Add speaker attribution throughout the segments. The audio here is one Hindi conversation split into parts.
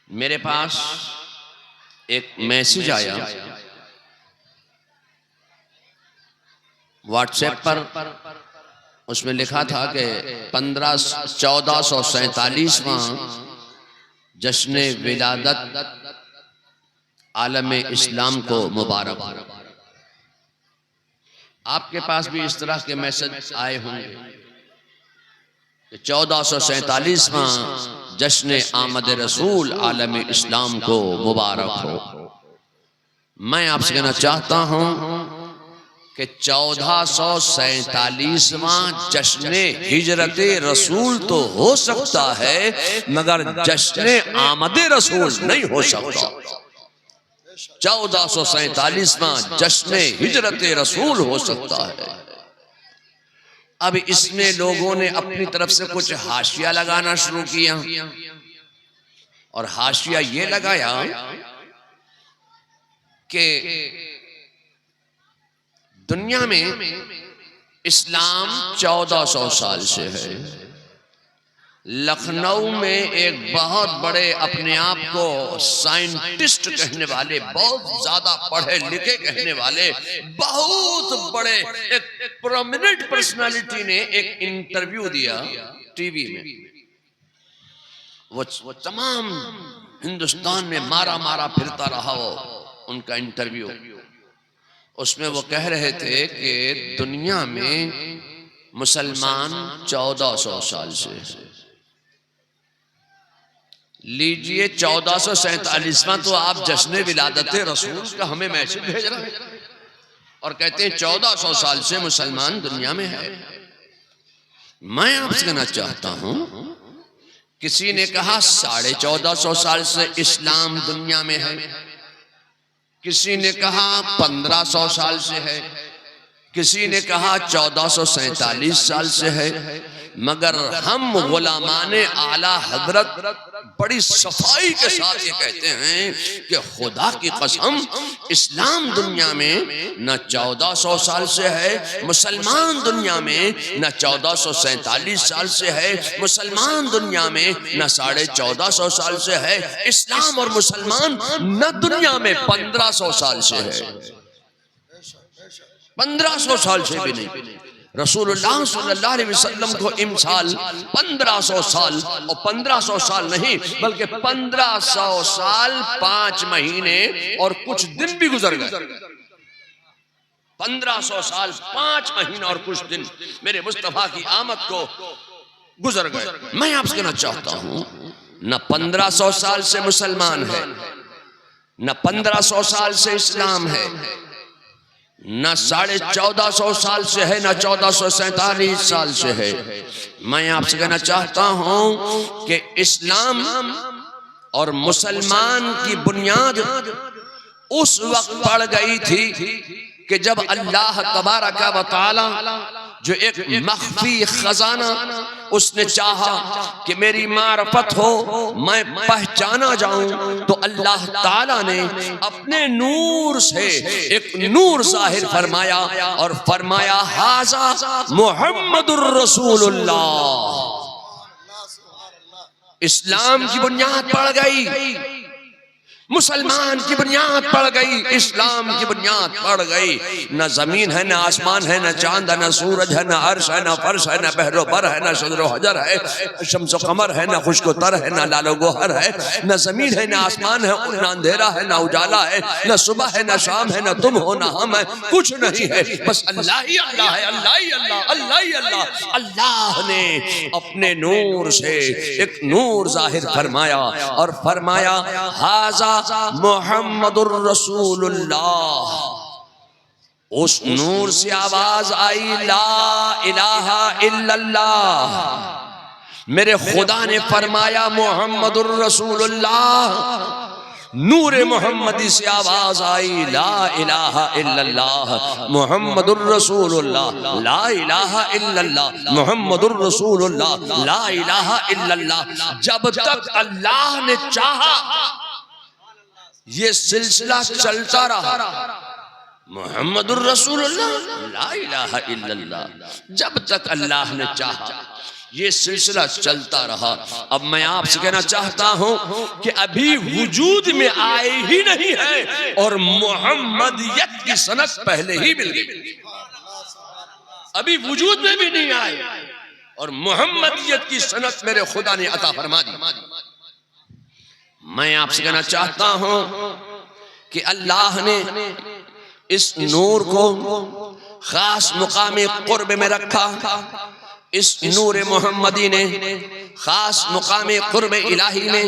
Speaker 1: मेरे पास एक मैसेज आया व्हाट्सएप पर। उसमें लिखा था कि 1447वां जश्न विलादत आलम इस्लाम को मुबारक हो। आपके पास भी इस तरह के मैसेज आए होंगे कि 1447वां जश्न आमद रसूल आलम इस्लाम को मुबारक हो। मैं आपसे कहना चाहता हूं कि 1447वां जश्न हिजरत रसूल तो हो सकता है मगर जश्न आमद रसूल नहीं हो सकता। 1447वां जश्न हिजरत रसूल हो सकता है। अब इसमें लोगों ने अपनी तरफ से कुछ हाशिया लगाना शुरू किया और हाशिया ये लगाया कि दुनिया में इस्लाम 1400 साल से है। लखनऊ में एक बहुत बड़े अपने आप को साइंटिस्ट कहने वाले, बहुत ज्यादा पढ़े लिखे कहने वाले, बहुत बड़े एक प्रोमिनेंट पर्सनालिटी ने एक इंटरव्यू दिया टीवी में। वो तमाम हिंदुस्तान में मारा मारा फिरता रहा वो उनका इंटरव्यू। उसमें वो कह रहे थे कि दुनिया में मुसलमान 1400 साल से है। लीजिए 1447वां तो आप जश्न विलादत रसूल का हमें मैसेज भेज रहे हैं और कहते हैं 1400 साल से मुसलमान दुनिया में है। मैं आपसे कहना चाहता हूं, किसी ने कहा 1450 साल से इस्लाम दुनिया में है, किसी ने कहा 1500 साल से है, किसी ने कहा 1447 साल से है। मगर हम गुलामाने आला हजरत बड़ी सफाई के साथ ये कहते हैं कि खुदा की कसम इस्लाम दुनिया में न 1400 साल से है, मुसलमान दुनिया में न 1447 साल से है, मुसलमान दुनिया में न 1450 साल से है। इस्लाम और मुसलमान न दुनिया में 1500 साल से है, 1500 साल से भी नहीं। रसूलुल्लाह सल्लल्लाहु अलैहि वसल्लम को इमसाल 1500 साल, और 1500 साल नहीं बल्कि 1500 साल 5 महीने और कुछ दिन भी गुजर गए। 1500 साल 5 महीने और कुछ दिन मेरे मुस्तफा की आमद को गुजर गए। मैं आपसे कहना चाहता हूं, न 1500 साल से मुसलमान है, न 1500 साल से इस्लाम है, न 1450 साल से है, न 1447 साल से है। मैं आपसे कहना चाहता हूं कि इस्लाम और मुसलमान की बुनियाद उस वक्त पड़ गई थी कि जब अल्लाह तबारक व तआला जो एक मख्फी खजाना उसने चाहा कि मेरी मारफत हो, मैं पहचाना जाऊं, तो अल्लाह ताला ने अपने नूर से एक नूर जाहिर फरमाया और फरमाया हाजा मुहम्मदुर रसूलुल्लाह। इस्लाम की बुनियाद पड़ गई, मुसलमान की बुनियाद पड़ गई, इस्लाम की बुनियाद पड़ गई। न जमीन है, न आसमान है, न चांद है, न सूरज है, न अर्श है, न फर्श है, न बहरो बर है, न शजरो हजर है, शम्सो कमर है, न खुश्को तर है, न लालो गोहर है। न जमीन है, न आसमान है, न अंधेरा है, न उजाला है, न सुबह है, न शाम है, न तुम हो, न हम है, कुछ नहीं है, बस अल्लाह ही अल्लाह है, अल्लाह ही अल्लाह, अल्लाह ही अल्लाह। अल्लाह ने अपने नूर से एक नूर जाहिर फरमाया और फरमाया हाजा मुहम्मदुर रसूलुल्लाह। उस नूर से आवाज आई ला इलाहा इल्लल्लाह। मेरे खुदा ने फरमाया मुहम्मदुर रसूलुल्लाह। नूर मोहम्मदी से आवाज आई ला इलाहा इल्लल्लाह मुहम्मदुर रसूलुल्लाह, ला इलाहा इल्लल्लाह मुहम्मदुर रसूलुल्लाह, ला इलाहा इल्लल्लाह। जब तक अल्लाह ने चाहा ये सिलसिला चलता रहा, मुहम्मदुर रसूलुल्लाह, ला इलाहा इल्लल्लाह। जब तक अल्लाह ने चाहा ये सिलसिला चलता रहा। अब मैं आपसे कहना चाहता हूं कि अभी वजूद में आए ही नहीं है और मोहम्मदियत की सनद पहले ही मिल गई। अभी वजूद में भी नहीं आए और मोहम्मदियत की सनद मेरे खुदा ने अता फरमा दी। मैं आपसे कहना चाहता हूं कि अल्लाह ने इस नूर को खास मुकाम कुर्ब में रखा। इस नूर मोहम्मदी ने खास मुकाम कुर्ब इलाही में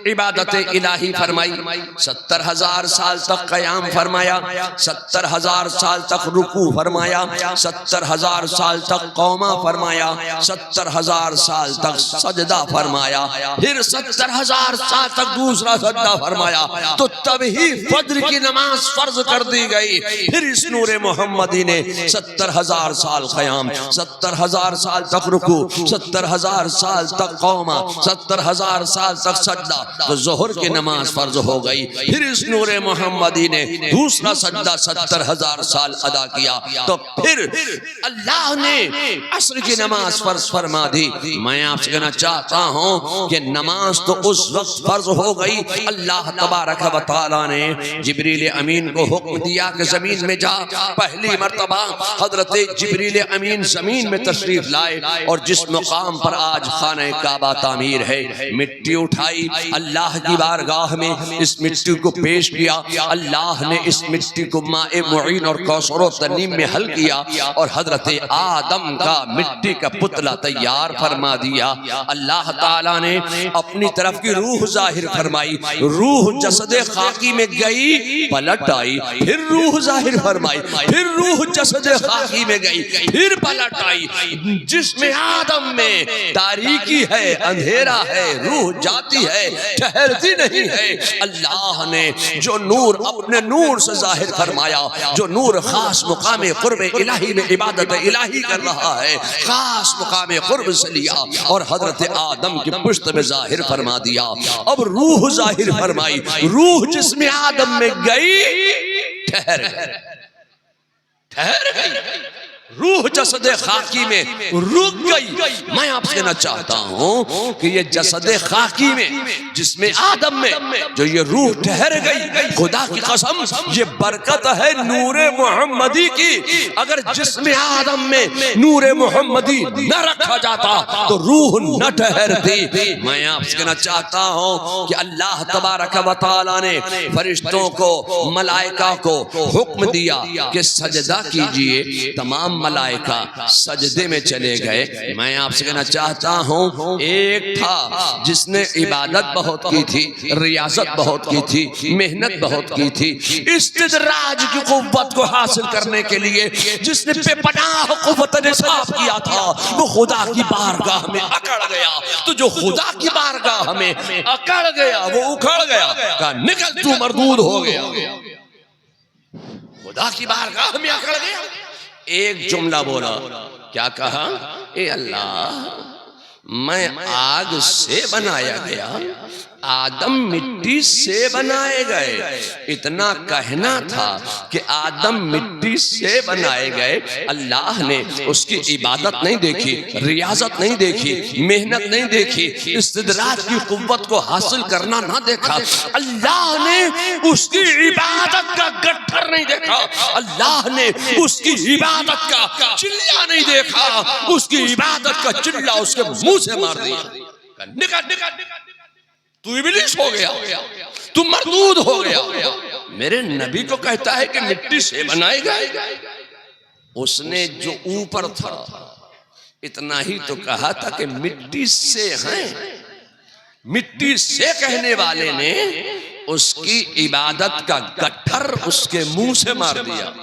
Speaker 1: इबादत इलाही फरमाई। 70,000 साल तक क़याम फरमाया, 70,000 साल तक रुकू फरमाया, 70,000 साल तक कौमा फरमाया, 70,000 साल तक सजदा फरमाया, फिर 70,000 साल तक दूसरा सजदा फरमाया। तो तभी फज्र की नमाज फर्ज कर दी गई। फिर इस नूर मोहम्मदी ने 70,000 साल क़याम, 70,000 साल तक रुकू, 70,000 साल तक कौमा, 70,000 साल तक सजदा, तो जोहर की नमाज फर्ज हो गई। फिर इस नूरे मोहम्मदी ने दूसरा सजदा 70,000 साल अदा किया। तो फिर अल्लाह ने असर की नमाज फर्ज फरमा दी। मैं आपसे कहना चाहता हूं कि नमाज तो उस वक्त फर्ज हो गई। अल्लाह तबारक व तआला ने जिब्रील अमीन को हुक्म दिया कि जमीन में जा। पहली मर्तबा हजरत जिब्रील अमीन जमीन में तशरीफ लाए और जिस मुकाम पर आज खाने काबा तामीर है, मिट्टी उठाई, अल्लाह की बारगाह में इस मिट्टी को पेश किया। अल्लाह ने इस मिट्टी को माए मुईन और कौसर और तनीम में हल किया और हजरत आदम का मिट्टी का पुतला तैयार फरमा दिया। अल्लाह ताला ने अपनी तरफ की रूह जाहिर फरमाई। रूह जसदे खाकी में गई, पलट आई, फिर रूह जाहिर फरमाई, फिर रूह जसदे खाकी में गई, फिर पलट आई। जिसमें आदम में तारीकी है, अंधेरा है, रूह जाती है, ठहरती नहीं है। अल्लाह ने जो नूर अपने नूर से जाहिर फरमाया, जो नूर खास मुकाम कुर्ब इलाही में इबादत इलाही कर रहा है, खास मुकाम कुर्ब से लिया और हजरत आदम की पुश्त में जाहिर फरमा दिया। अब रूह जाहिर फरमाई। रूह जिसमें आदम में गई, ठहर गई। रूह जसदे खाकी में रुक गई। मैं आपसे कहना चाहता हूं कि ये जसदे खाकी में जिसमें आदम में जो ये रूह ठहर गई, खुदा की कसम ये बरकत है नूरे मोहम्मदी की। अगर जिसमें आदम में नूरे मोहम्मदी न रखा जाता तो रूह न ठहरती। मैं आपसे कहना चाहता हूं कि अल्लाह तबारक व तआला ने फरिश्तों को, मलाइका को हुक्म दिया कि सजदा कीजिए। तमाम मलाइका सजदे में चले गए। मैं आपसे कहना चाहता हूं, एक था जिसने इबादत बहुत की थी, रियाजत बहुत की थी, मेहनत बहुत की थी, इस्तिदराज की कुव्वत को हासिल करने के लिए जिसने बेपनाह कुव्वत निसाब किया था, वो खुदा की बारगाह में अकड़ गया। तो जो खुदा की बारगाह में अकड़ गया वो उखड़ गया, कहा निकल तू मरदूद हो गया। खुदा की बारगाह में अकड़ गया। एक जुमला बोला, क्या कहा? ए अल्लाह, मैं आग से बनाया गया, आदम मिट्टी से बनाए गए। इतना कहना था कि आदम मिट्टी से बनाए गए। अल्लाह ने उसकी इबादत नहीं देखी, रियाजत नहीं देखी, मेहनत नहीं देखी, इस्तिदराज की कुव्वत को हासिल करना ना देखा। अल्लाह ने उसकी इबादत का गट्ठर नहीं देखा, अल्लाह ने उसकी इबादत का चिल्ला नहीं देखा, उसकी इबादत का चिल्ला उसके मुंह से मार दिया। निकल निकल निकल, तू इब्लीस हो गया, तू मरदूद हो गया। मेरे नबी को कहता है कि मिट्टी से बनाए गए। उसने जो ऊपर था इतना ही तो कहा था कि मिट्टी से हैं। मिट्टी से कहने वाले ने उसकी इबादत का गट्ठर उसके मुंह से मार दिया।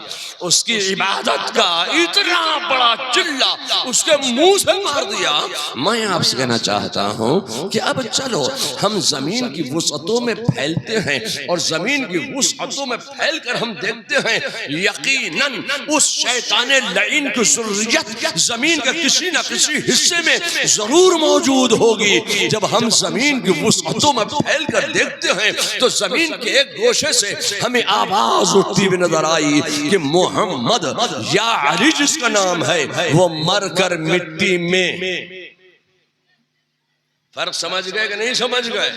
Speaker 1: उसकी इबादत का इतना बड़ा चिल्ला उसके मुंह से मार दिया। मैं आपसे कहना चाहता हूं कि अब चलो हम जमीन की वुसअतों में फैलते हैं और जमीन की वुसअतों में फैलकर हम देखते हैं यकीनन उस शैताने लईन की ज़ुर्रियत जमीन के किसी न किसी हिस्से में जरूर मौजूद होगी। जब हम जमीन की वुसअतों में फैलकर देखते हैं तो जमीन के एक गोशे से हमें आवाज उठती हुई नजर आई कि मोहम्मद या अली जिसका नाम है वो मरकर मिट्टी में फर्क समझ गए कि नहीं समझ गए?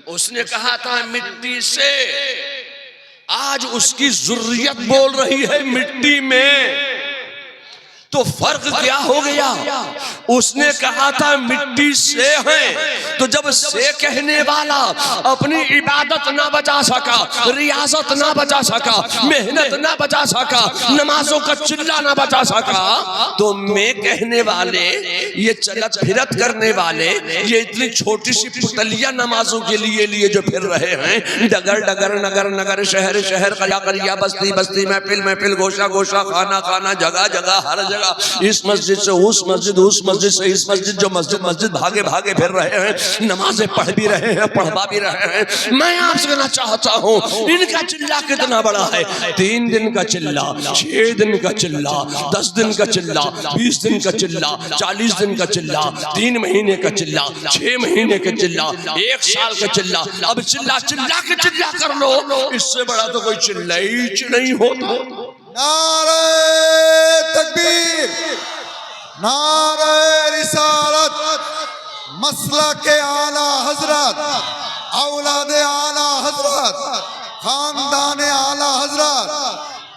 Speaker 1: उसने कहा था मिट्टी से, आज उसकी ज़ुर्रियत बोल रही है मिट्टी में। तो फर्क क्या हो गया? उसने कहा था मिट्टी से हैं, तो जब से कहने वाला अपनी इबादत ना बचा सका, रियाजत ना बचा सका, मेहनत ना बचा सका, नमाजों का चिल्ला ना बचा सका, तो मैं कहने वाले, ये चलत फिरत करने वाले, ये इतनी छोटी सी पुतलिया नमाजों के लिए जो फिर रहे हैं, डगर डगर, नगर नगर, शहर शहर, करिया करिया, बस्ती बस्ती, महफिल महफिल, गोशा गोशा, खाना खाना, जगह जगह, हर जगह, इस मस्जिद से उस मस्जिद, उस मस्जिद से इस मस्जिद, जो मस्जिद मस्जिद भागे भागे फिर रहे हैं, नमाजें पढ़ भी रहे हैं, पढ़वा भी रहे हैं। मैं आपसे कहना चाहता हूँ, इनका चिल्ला कितना बड़ा है? 3 दिन का चिल्ला, 6 दिन का चिल्ला, 10 दिन का चिल्ला, 20 दिन का चिल्ला, 40 दिन का चिल्ला, 3 महीने का चिल्ला, 6 महीने का चिल्ला, 1 साल का चिल्ला। अब चिल्ला चिल्ला के चिल्ला कर लो, इससे बड़ा तो कोई चिल्ला ही नहीं होता।
Speaker 2: नारे तकबीर, नारे रिसालत, मसला के आला हजरत, औलाद आला हजरत, खानदान आला हजरत,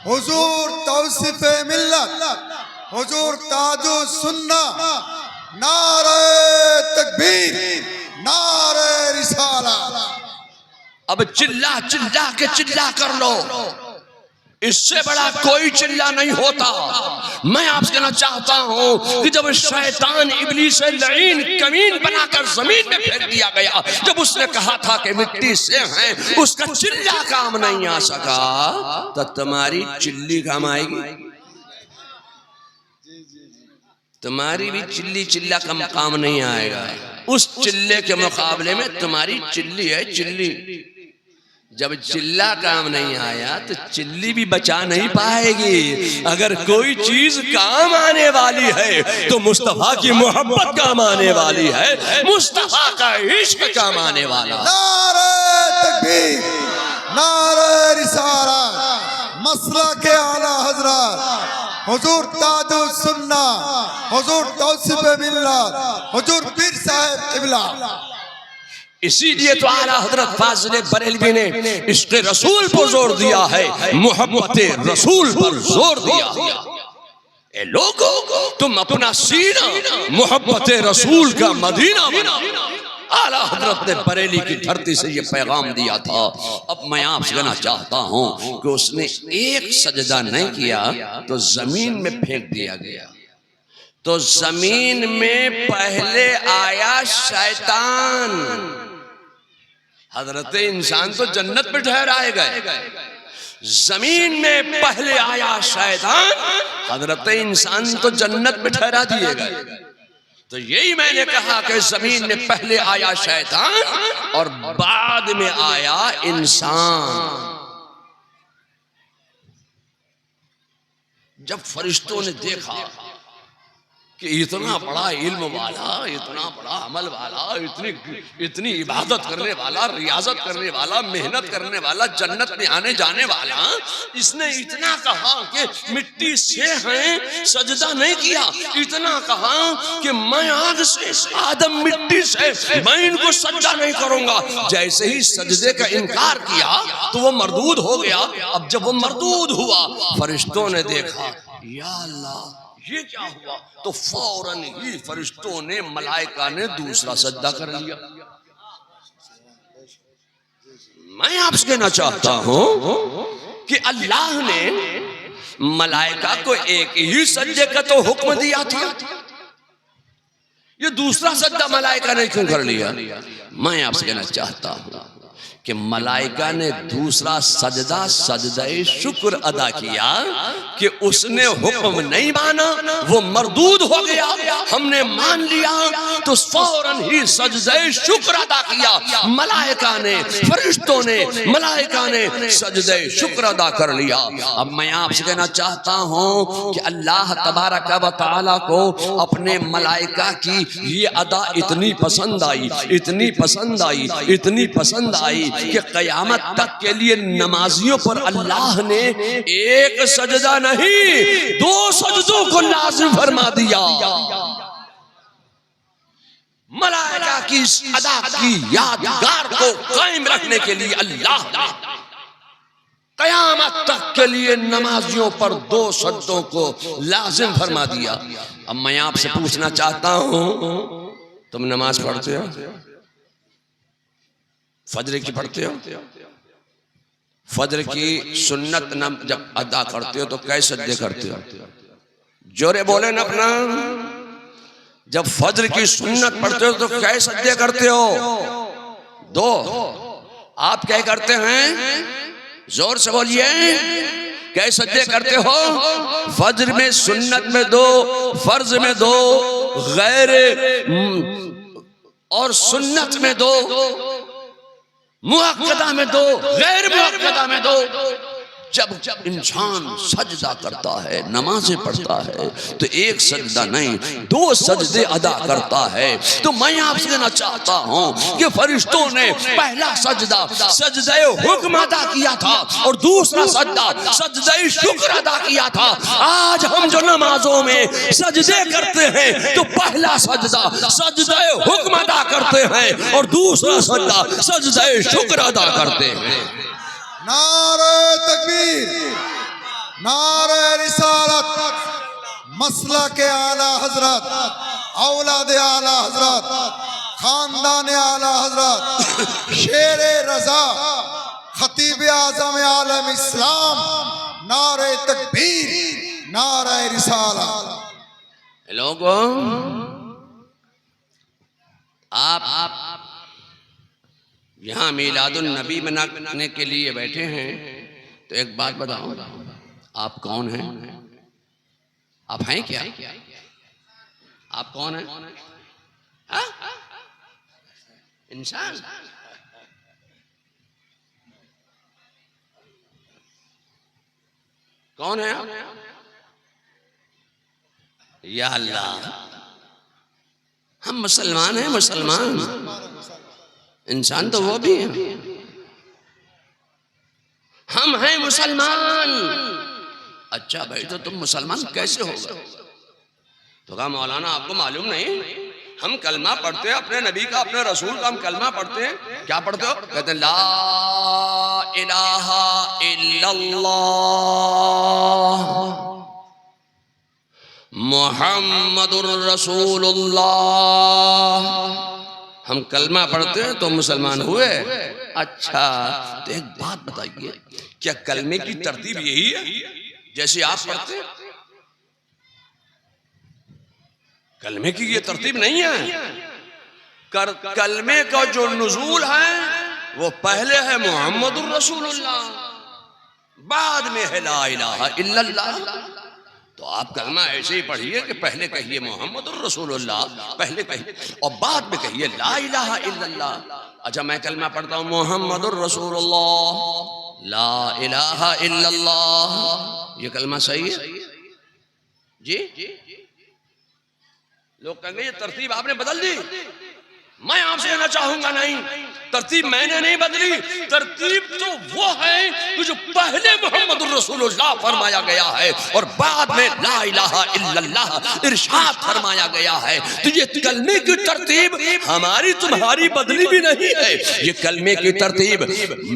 Speaker 2: हुजूर तौसीफ मिल्लत, हुजूर ताजु सुन्ना, नारे तकबीर, नारे रिसालत।
Speaker 1: अब चिल्ला चिल्ला के चिल्ला कर लो, इससे बड़ा कोई चिल्ला नहीं होता। मैं आपसे कहना चाहता हूं कि जब शैतान इब्लीस लईन कमीन बनाकर जमीन में फेंक दिया गया, जब उसने कहा था कि मिट्टी से हैं, उसका चिल्ला काम नहीं आ सका, तो तुम्हारी चिल्ली काम आएगी? तुम्हारी भी चिल्ली चिल्ला का काम नहीं आएगा। उस चिल्ले के मुकाबले में तुम्हारी चिल्ली है चिल्ली। जब चिल्ला काम नहीं आया तो चिल्ली भी बचा नहीं पाएगी। अगर कोई चीज काम आने वाली है तो मुस्तफा की मोहब्बत काम आने वाली है, मुस्तफा का इश्क काम आने वाला।
Speaker 2: नारे तकबीर, नारे रिसालत, मसला के आला हजरत, हुजूर ताजु सुन्ना, हुजूर तौसीफ मिल्लत, हुजूर पीर साहब किबला।
Speaker 1: इसीलिए तो आला हजरत फाजिल बरेलवी ने इश्क़ रसूल पर जोर दिया है, मोहब्बत रसूल पर जोर दिया। ए लोगों, तुम अपना सीना मोहब्बत रसूल का मदीना बनाओ। आला हजरत ने बरेली की धरती से ये पैगाम दिया था। अब मैं आपसे कहना चाहता हूँ कि उसने एक सजदा नहीं किया तो जमीन में फेंक दिया गया। तो जमीन में पहले आया शैतान। हजरत इंसान तो जन्नत में ठहराए गए, जमीन में पहले आया शैतान, हजरत इंसान तो जन्नत में ठहरा दिए गए। तो यही मैंने कहा कि जमीन में पहले आया शैतान और बाद में आया इंसान। जब फरिश्तों ने देखा कि इतना बड़ा इल्म वाला, इतना बड़ा अमल वाला, इतनी इबादत करने वाला, रियाजत करने वाला, मेहनत करने वाला, जन्नत में आने जाने वाला, इसने इतना कहा कि मिट्टी से हैं, सजदा नहीं किया। इतना कहा कि मैं आग से, आदम मिट्टी से, मैं इनको सजदा नहीं करूंगा। जैसे ही सजदे का इनकार किया तो वो मरदूद हो गया। अब जब वो मरदूद हुआ, फरिश्तों ने देखा, या अल्लाह ये क्या हुआ, तो फौरन ही फरिश्तों ने, मलाइका ने दूसरा सजदा कर लिया। मैं आपसे कहना चाहता हूं कि अल्लाह ने मलाइका को एक ही सजदे का तो हुक्म दिया था, ये दूसरा सजदा मलाइका ने क्यों कर लिया? मैं आपसे कहना चाहता हूं कि मलाइका ने दूसरा सजदा, सजदा शुक्र अदा किया कि उसने हुक्म नहीं माना, वो मरदूद हो गया। हमने मान लिया तो फौरन ही सजदा शुक्र अदा किया। मलाइका ने, फरिश्तों ने, मलाइका ने सजदा शुक्र अदा कर लिया। अब मैं आपसे कहना चाहता हूं कि अल्लाह तबारक व तआला को अपने मलाइका की ये अदा इतनी पसंद आई, इतनी पसंद आई, इतनी पसंद आई कि क़यामत तक के लिए नमाजियों पर अल्लाह ने एक सजदा नहीं, 2 सजदों को लाज़िम फरमा दिया। मलाइका की इस अदा की यादगार को कायम रखने के लिए अल्लाह ने कयामत तक के लिए नमाजियों पर 2 सज्दों को लाजिम फरमा दिया। अब मैं आपसे पूछना चाहता हूं, तुम नमाज पढ़ते हो? फजर की पढ़ते हो? फजर की सुन्नत जब अदा करते हो तो कैसे सज्दे करते हो? जोरे बोले ना अपना। जब फजर की सुन्नत पढ़ते हो तो कैसे सज्दे करते हो? 2। आप क्या करते हैं? जोर से बोलिए, कैसे सज्दे करते हो? फजर में सुन्नत में 2, फर्ज में 2, गैर और सुन्नत में 2, मुअक्कदा में 2, गैर मुअक्कदा में 2। जब इंसान सजदा करता है, नमाज़ें पढ़ता है, तो एक सजदा नहीं 2 सजदे अदा करता है। तो मैं आपसे कहना चाहता हूं कि फरिश्तों ने पहला सजदा सजदे हुक्म अदा किया था और दूसरा सजदा सजदे शुक्र अदा किया था। आज हम जो नमाजों में सजदे करते हैं तो पहला सजदा सजदे हुक्म अदा करते हैं और दूसरा सजदा सजदे शुक्र अदा करते हैं।
Speaker 2: नारे तकबीर, नारे रिसालत, मसला के आला हजरत, औलाद आला हजरत, खानदान आला हजरत, शेर रजा, खतीब आजम आलम इस्लाम, नारे तकबीर, नारे रिसालत।
Speaker 1: लोगों, आप यहाँ मीलादुन नबी मनाने के लिए बैठे हैं, तो एक बात बताओ, आप कौन हैं? आप हैं क्या? आप कौन हैं? इंसान। कौन है आप? या अल्लाह, हम मुसलमान हैं। मुसलमान इंसान तो वो भी है। हम हैं मुसलमान। अच्छा भाई, तो तुम मुसलमान कैसे हो गए? तो कहा मौलाना आपको मालूम नहीं, हम कलमा पढ़ते हैं अपने नबी का, अपने रसूल का हम कलमा पढ़ते हैं। क्या पढ़ते हो? कहते हैं ला इलाहा इल्लल्लाह मुहम्मदुर रसूलुल्लाह। हम कलमा पढ़ते हैं तो मुसलमान हुए। अच्छा, तो एक बात बताइए, क्या कलमे की तरतीब यही है जैसे आप पढ़ते हैं? कलमे की ये तरतीब नहीं है। कलमे का जो नुज़ूल है वो पहले है मुहम्मदुर रसूलुल्लाह, बाद में है ला इलाहा इल्लल्लाह। तो आप कलमा ऐसे ही पढ़िए कि पहले कहिए मुहम्मदुर रसूलुल्लाह, पहले कहिए और बाद में कहिए ला इलाहा इल्लल्लाह। अच्छा, मैं कलमा पढ़ता हूँ मुहम्मदुर रसूलुल्लाह ला इलाहा इल्लल्लाह, ये कलमा सही है जी? लोग कहेंगे ये तरतीब आपने बदल दी। मैं आपसे कहना चाहूंगा नहीं, तरतीब मैंने नहीं बदली। तरतीब तो वो है कि जो पहले मुहम्मदुर रसूलुल्लाह फरमाया गया है और बाद में ला इलाहा इल्लल्लाह इरशाद फरमाया गया है। तो ये कलमे की तरतीब हमारी तुम्हारी बदली भी नहीं है। ये कलमे की तरतीब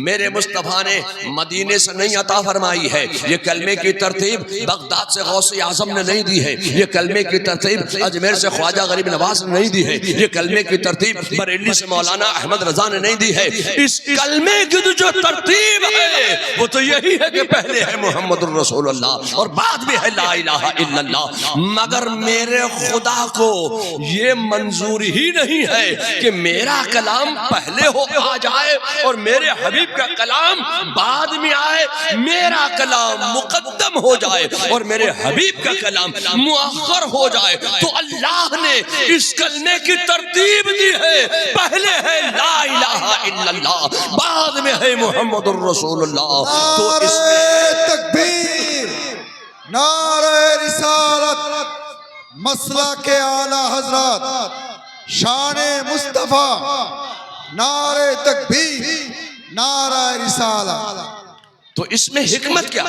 Speaker 1: मेरे मुस्तफा ने मदीने से नहीं अता फरमाई है। ये कलमे की तरतीब बगदाद से गौसे आजम ने नहीं दी है। ये कलमे की तरतीब अजमेर से ख्वाजा गरीब नवाज ने नहीं दी है। ये कलमे की तरतीब बरेली से मौलाना अहमद रजा ने नहीं दी है। इस कलमे की जो तरतीब है वो तो यही है कि पहले है मुहम्मदुर रसूलुल्लाह और बाद में है ला इलाहा इल्लल्लाह। मगर मेरे खुदा को ये मंजूर ही नहीं है कि मेरा कलाम पहले हो आ जाए और मेरे हबीब का कलाम बाद में आए, मेरा कलाम मुकद्दम हो जाए और मेरे हबीब का कलाम मुअख्खर हो जाए। तो अल्लाह ने इस कलमे की तरतीब दी है, पहले है ला इलाहा इल्लल्लाह, बाद में है मुहम्मदुर रसूलुल्लाह। तो इसमें
Speaker 2: तकबीर, नारे रिसालत, मसला के आला हजरत, शाने मुस्तफा, नारे तकबीर, नारे रिसालत।
Speaker 1: तो इसमें हिकमत क्या?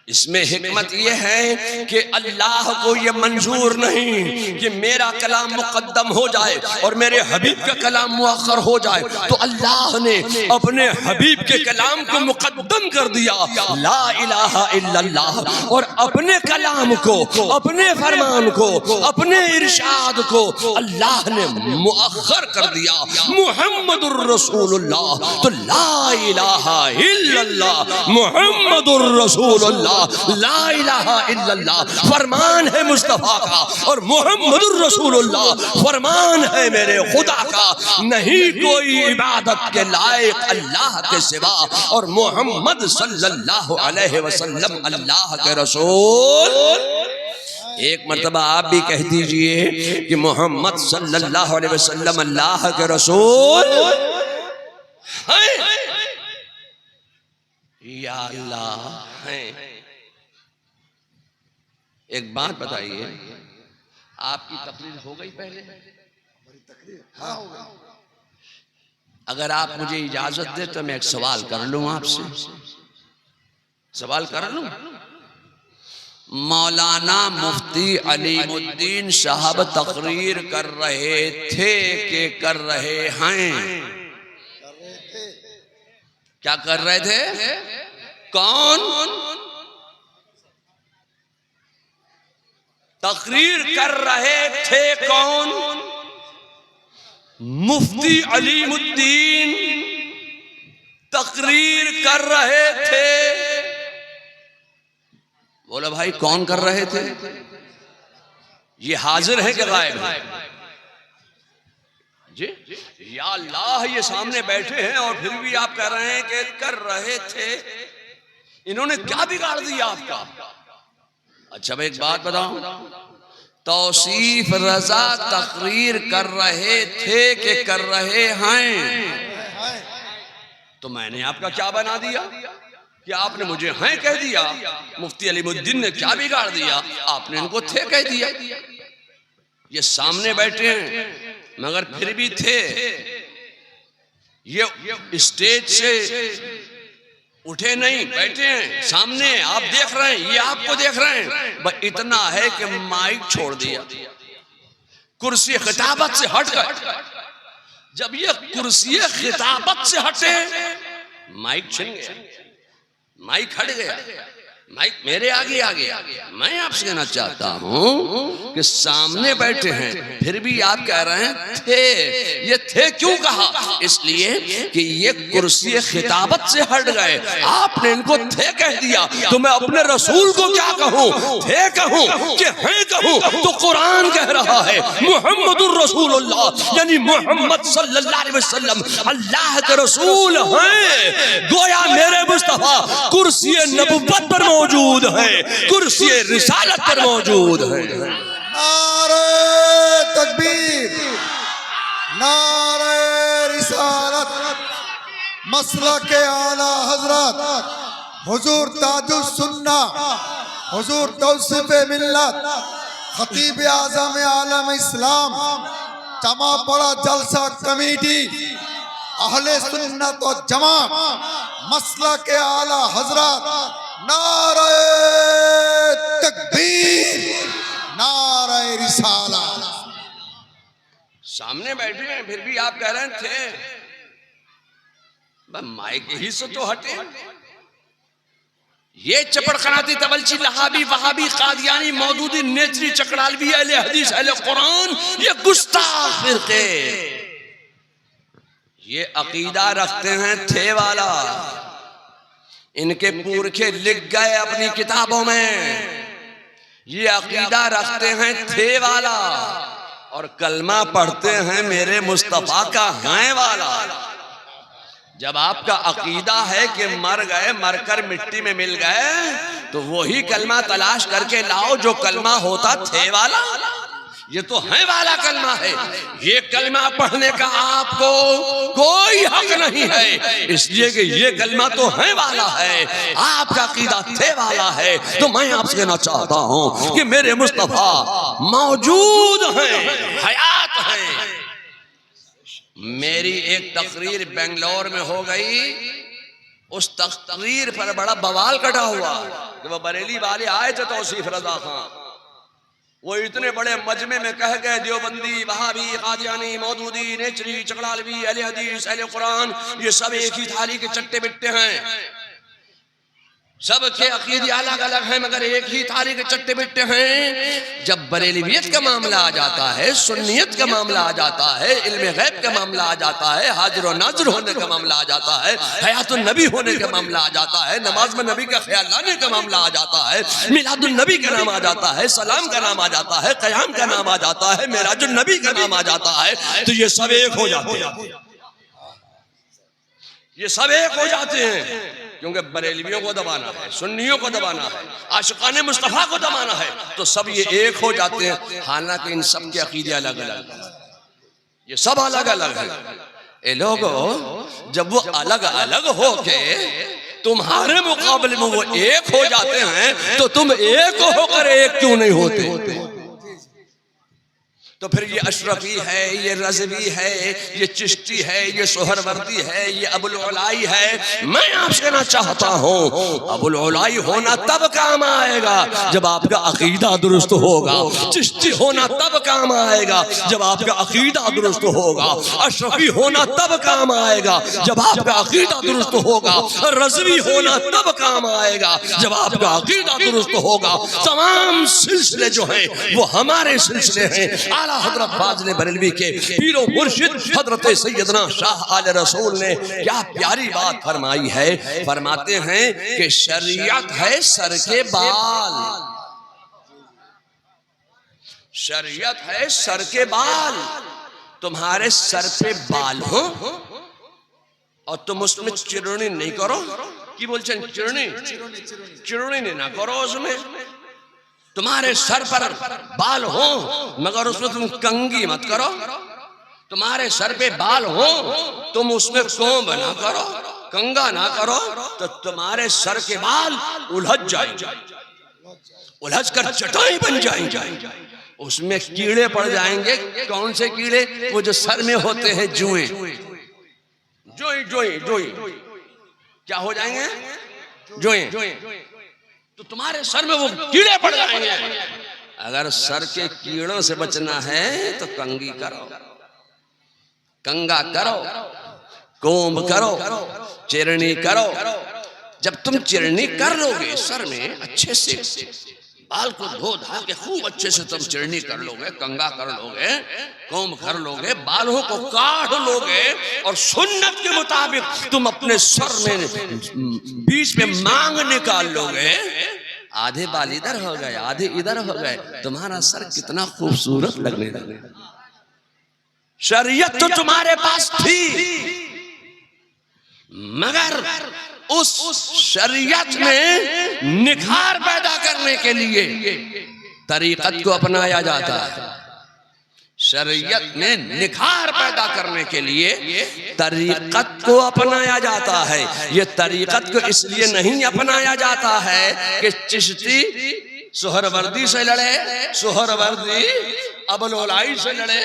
Speaker 1: इसमें हिकमत यह है कि अल्लाह को यह मंजूर नहीं कि मेरा कलाम मुकद्दम हो जाए और मेरे हबीब का कलाम मुअख्खर हो जाए, तो अल्लाह ने अपने हबीब के कलाम को मुकद्दम कर दिया, ला इलाहा इल्लल्लाह, और अपने कलाम को, अपने फरमान को, अपने इरशाद को अल्लाह ने मुअख्खर कर दिया, मुहम्मदुर रसूलुल्लाह। तो ला इलाहा इल्लल्लाह मुहम्मदुर रसूलुल्लाह, ला इलाहा इल्लल्लाह फरमान है मुस्तफा का और मुहम्मदुर रसूलुल्लाह फरमान है मेरे खुदा का। नहीं कोई इबादत के लायक अल्लाह के सिवा, और मोहम्मद सल्लल्लाहु अलैहि वसल्लम अल्लाह के रसूल। एक मर्तबा आप भी कह दीजिए कि मोहम्मद सल्लल्लाहु अलैहि वसल्लम अल्लाह के रसूल हैं। या अल्लाह हैं। एक बात बताइए, आपकी तकरीर हो गई पहले? हाँ हो गई। अगर आप मुझे इजाजत दे तो मैं एक सवाल कर लूं आपसे, सवाल कर लूं। मौलाना मुफ्ती अलीमुद्दीन साहब तकरीर कर रहे थे कि कर रहे हैं? क्या कर रहे थे? कौन तकरीर कर रहे थे? कौन? मुफ्ती अलीमुद्दीन तकरीर कर रहे थे। बोला भाई कौन कर रहे थे? ये हाजिर है कि गायब है? जी या अल्लाह, ये सामने बैठे हैं और फिर भी आप कह रहे हैं कि कर रहे थे। इन्होंने क्या बिगाड़ दिया आपका? अच्छा भाई एक बात बताओ, तौसीफ रजा तकरीर कर रहे थे कि कर रहे हैं? तो मैंने आपका क्या बना दिया कि आपने मुझे हैं कह दिया? मुफ्ती अलीमुद्दीन ने क्या बिगाड़ दिया? आपने इनको थे कह दिया। ये सामने बैठे हैं मगर फिर भी थे। ये स्टेज से उठे नहीं, बैठे हैं सामने, आप देख रहे हैं, ये आपको देख रहे हैं। बस इतना है कि माइक छोड़ दिया, कुर्सी खिताबत से हट गए। जब ये कुर्सी खिताबत से हटे, माइक छिन गया, माइक हट गया, माइक मेरे आगे आ गया। मैं आपसे कहना चाहता हूं कि सामने बैठे हैं फिर भी आप कह रहे हैं थे। ये थे क्यों कहा? इसलिए कि ये कुर्सी खिताबत से हट गए, आपने इनको थे कह दिया। तो मैं अपने रसूल को क्या कहूं? थे कहूं कि हैं कहूं? तो कुरान कह रहा है मुहम्मदुर रसूलुल्लाह, यानी मोहम्मद सल्लल्लाहु अलैहि वसल्लम अल्लाह के रसूल हैं। गोया मेरे मुस्तफा कुर्सी नबुव्वत पर मौजूद है, कुर्सी रिसालत पर मौजूद है।
Speaker 2: नारे तकबीर, नारे रिसालत, मसलक आला हजरत हुजूर ताजुस सुन्ना, हुजूर तौसीफ मिल्लत, खतीब आज़म आलम इस्लाम, जमा पड़ा जलसा कमेटी, अहले सुन्नत और जमात, मसलक आला हजरत, नारे तकबीर, नारे रिसालत।
Speaker 1: सामने बैठे हैं फिर भी आप कह रहे थे। माइक ही से तो हटे। ये चपड़खनाती तबलची लहाबी वहाबी कादियानी मौदूदी नेचरी चकड़ालवी अहले हदीस अहले कुरान, ये गुस्ताख फिरके, ये अकीदा रखते हैं थे वाला। इनके पुरखे लिख गए अपनी किताबों में, ये अकीदा रखते हैं थे वाला, और कलमा पढ़ते हैं मेरे मुस्तफा का हैं वाला। जब आपका अकीदा है कि मर गए, मरकर मिट्टी में मिल गए, तो वही कलमा तलाश करके लाओ जो कलमा होता थे वाला। ये तो है वाला कलमा है। ये कलमा पढ़ने का आपको कोई हक नहीं है, इसलिए कि ये कलमा तो है वाला है, आपका अकीदा थे वाला है। तो मैं आपसे कहना चाहता हूं कि मेरे मुस्तफा मौजूद हैं, हयात हैं। मेरी एक तकरीर बेंगलोर में हो गई, उस तकरीर पर बड़ा बवाल कटा हुआ। जब बरेली वाले आए थे तौसीफ रजा खां, वो इतने बड़े मजमे में कह गए देवबंदी, वहाबी, कादियानी, मौदूदी, नेचरी, चकलालवी, अहले हदीस, अहले कुरान, ये सब एक ही थाली के चट्टे बिट्टे हैं। सबके अकीदे अलग अलग हैं मगर एक ही थाली के चट्टे बिट्टे हैं। जब बरेलवियत का मामला आ जाता है, सुन्नियत का मामला आ जाता है, इल्म गैब का मामला आ जाता है, हाजिर और नाजिर होने का मामला आ जाता है, हयातुन नबी होने का मामला आ जाता है, नमाज में नबी का ख्याल लाने का मामला आ जाता है, मिलादुन नबी का नाम आ जाता है, सलाम का नाम आ जाता है, क़याम का नाम आ जाता है, मेराजुन नबी का नाम आ जाता है, तो ये सब एक हो जाते हैं। ये सब एक हो जाते हैं क्योंकि बरेलवियों को दबाना है, सुन्नियों को दबाना है, आशिकाने मुस्तफा को दबाना है, तो सब ये एक हो जाते हैं। हालांकि इन सब के अकीदे अलग अलग हैं, ये सब अलग अलग है। ए लोगों, जब वो अलग अलग हो के तुम्हारे मुकाबले में वो एक हो जाते हैं, तो तुम एक होकर एक क्यों नहीं होते? तो फिर ये अशरफी है, ये रज़वी है, ये चिश्ती है, ये सोहरवर्दी है, ये अबुल उलाई है। मैं आपसे कहना चाहता हूँ, अबुल उलाई होना तब काम आएगा जब आपका अकीदा दुरुस्त होगा। चिश्ती होना तब काम आएगा जब आपका अकीदा दुरुस्त होगा। अशरफी होना तब काम आएगा जब आपका अकीदा दुरुस्त होगा। रज़वी होना तब काम आएगा जब आपका अकीदा दुरुस्त होगा। तमाम सिलसिले जो हैं वो हमारे सिलसिले हैं। हजरत फाज़िल बरेलवी के पीरो मुर्शिद हजरत सैयदना शाह आले रसूल ने क्या प्यारी बात फरमाई है। फरमाते हैं कि शरीयत है सर के बाल, शरीयत है सर के बाल। तुम्हारे सर पे बाल हो और तुम उसमें चिरनी नहीं करो, की बोलते हैं चिरनी, चिरनी नहीं ना करो उसमें। तुम्हारे सर पर बाल हो मगर उसमें तुम कंगी मत करो। तुम्हारे सर पे बाल हो तुम उसमें कोंब ना करो, कंगा ना करो, तो तुम्हारे सर के बाल उलझ जाएंगे, उलझ कर चटाई बन जाएंगे, उसमें कीड़े पड़ जाएंगे। कौन से कीड़े? वो जो सर में होते हैं जुएं, जोई जोई जोई क्या हो जाएंगे? जोई। तो तुम्हारे सर में वो कीड़े पड़ जाएंगे। अगर सर के कीड़ों से बचना है तो कंगी करो, कंगा करो, कोंब करो, चिरनी करो। जब तुम चिरनी कर लोगे सर में अच्छे से, बाल को धो धा के खूब अच्छे से तुम चिरनी कर लोगे, कंगा कर लोगे, कोंब कर लोगे, बालों को काट लोगे और सुन्नत के मुताबिक तुम अपने सर में बीच में मांग निकाल लोगे। आधे बाल इधर हो गए, आधे इधर हो गए, तुम्हारा सर कितना खूबसूरत लगने लगे। शरीयत तो तुम्हारे पास थी मगर उस शरीयत में निखार पैदा करने के लिए तरीकत को अपनाया जाता है। शरीयत में निखार पैदा करने के लिए तरीकत को अपनाया जाता है। ये तरीकत को इसलिए नहीं अपनाया जाता है कि चिश्ती सोहरवर्दी से लड़े, सोहरवर्दी अबुल उलाई से लड़े,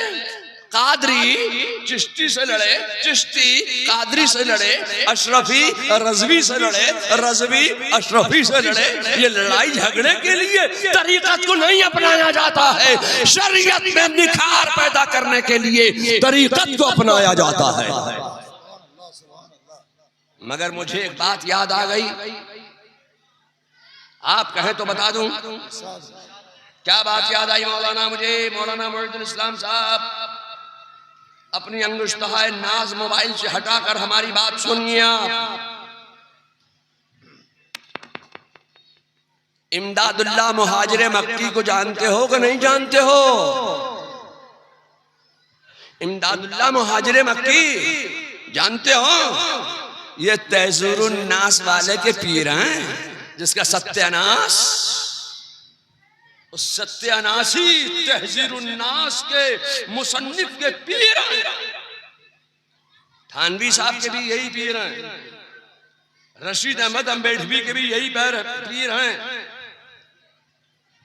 Speaker 1: कादरी चिश्ती से लड़े, चिश्ती कादरी से लड़े, अशरफी रज़वी से लड़े, रज़वी अशरफी से लड़े। ये लड़ाई झगड़े के लिए तरीकत को नहीं अपनाया जाता है, शरीयत में निखार पैदा करने के लिए तरीकत को अपनाया जाता है। मगर मुझे एक बात याद आ गई, आप कहें तो बता दूं। क्या बात याद आई मौलाना मुझे? मौलाना मुईनुद्दीन इस्लाम साहब अपनी अंगुश्ताए नाज मोबाइल से हटाकर हमारी बात सुनिए। इमदादुल्लाह मुहाजिर मक्की को जानते हो कि नहीं जानते हो? इमदादुल्लाह मुहाजिर मक्की जानते हो? ये तहज़ीरुन नास वाले के पीर हैं, जिसका सत्यानाश, सत्यानाशी तहज़ीरुन नास के मुसन्निफ के पीर हैं। थानवी साहब के भी यही पीर हैं, रशीद अहमद अम्बेडवी के भी यही पीर हैं।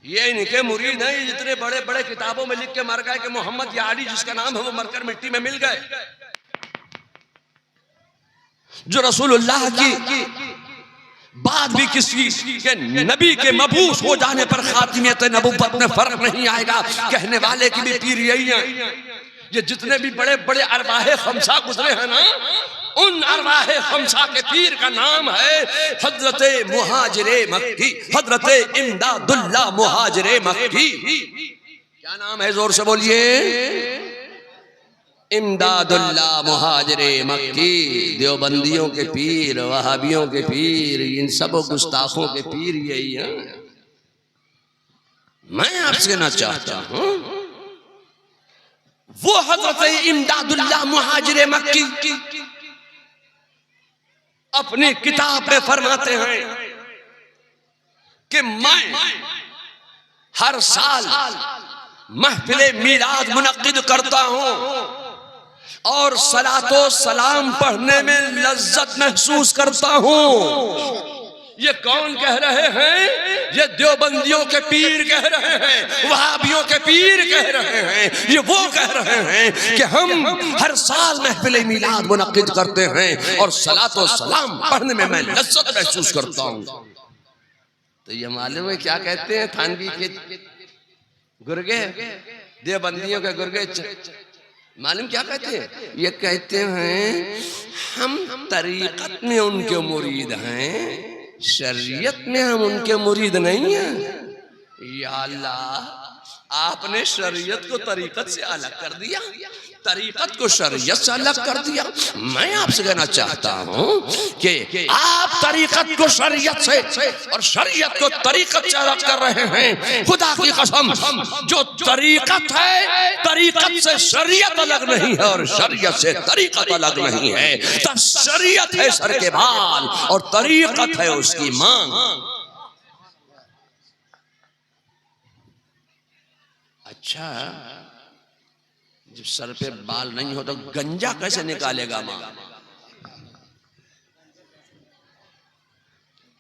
Speaker 1: ये इनके मुरीद हैं, जितने बड़े बड़े किताबों में लिख के मर गए कि मोहम्मद यारी जिसका नाम है वो मरकर मिट्टी में मिल गए। जो रसूलुल्लाह की बात भी किसी के नबी के मबूस हो जाने पर खातिमियत नबुव्वत में फर्क नहीं आएगा। कहने वाले की भी पीर यही है। ये जितने भी बड़े बड़े अरवाहे खमसा गुजरे हैं ना, उन अरवाहे खमसा के पीर का नाम है हजरत मुहाजिरे मक्की, हजरत इमदादुल्लाह मुहाजिरे मक्की। क्या नाम है? जोर से बोलिए। इमदादुल्लाह मुहाजिरे मक्की। देवबंदियों के पीर, वहाबियों के पीर, इन सब गुस्ताखों के पीर यही है। मैं आपसे कहना चाहता हूं, वो हजरत इमदादुल्लाह मुहाजिरे मक्की अपनी किताब में फरमाते हैं कि मैं हर साल महफिले मीलाद मुनक्किद करता हूं और सलातो सलाम पढ़ने में लज्जत महसूस करता हूं। ये कौन कह रहे हैं? ये देवबंदियों के पीर कह रहे हैं, वहाबियों के पीर कह रहे हैं। ये वो कह रहे हैं कि हम हर साल महफिल मीलाद मुनक्किद करते हैं और सलातो सलाम पढ़ने में मैं लज्जत महसूस करता हूं। तो ये मालूम है क्या कहते हैं? थानवी के गुर्गे, देवबंदियों के गुर्गे मालूम क्या कहते हैं? ये कहते हैं हम तरीकत में उनके मुरीद हैं, शरीयत में हम उनके मुरीद नहीं हैं। या अल्लाह, आपने शरीयत को तरीकत से अलग कर दिया, तरीकत को शरीयत से अलग कर दिया। मैं आपसे कहना चाहता हूं कि आप तरीकत को शरीयत से और शरीयत को तरीकत से अलग कर रहे हैं। खुदा की कसम, जो तरीकत है, तरीकत से शरीयत अलग नहीं है और शरीयत से तरीकत अलग नहीं है। तो शरीयत है सर के बाल और तरीकत है उसकी मांग। अच्छा, जब सर पे बाल नहीं हो तो गंजा कैसे निकालेगा मां?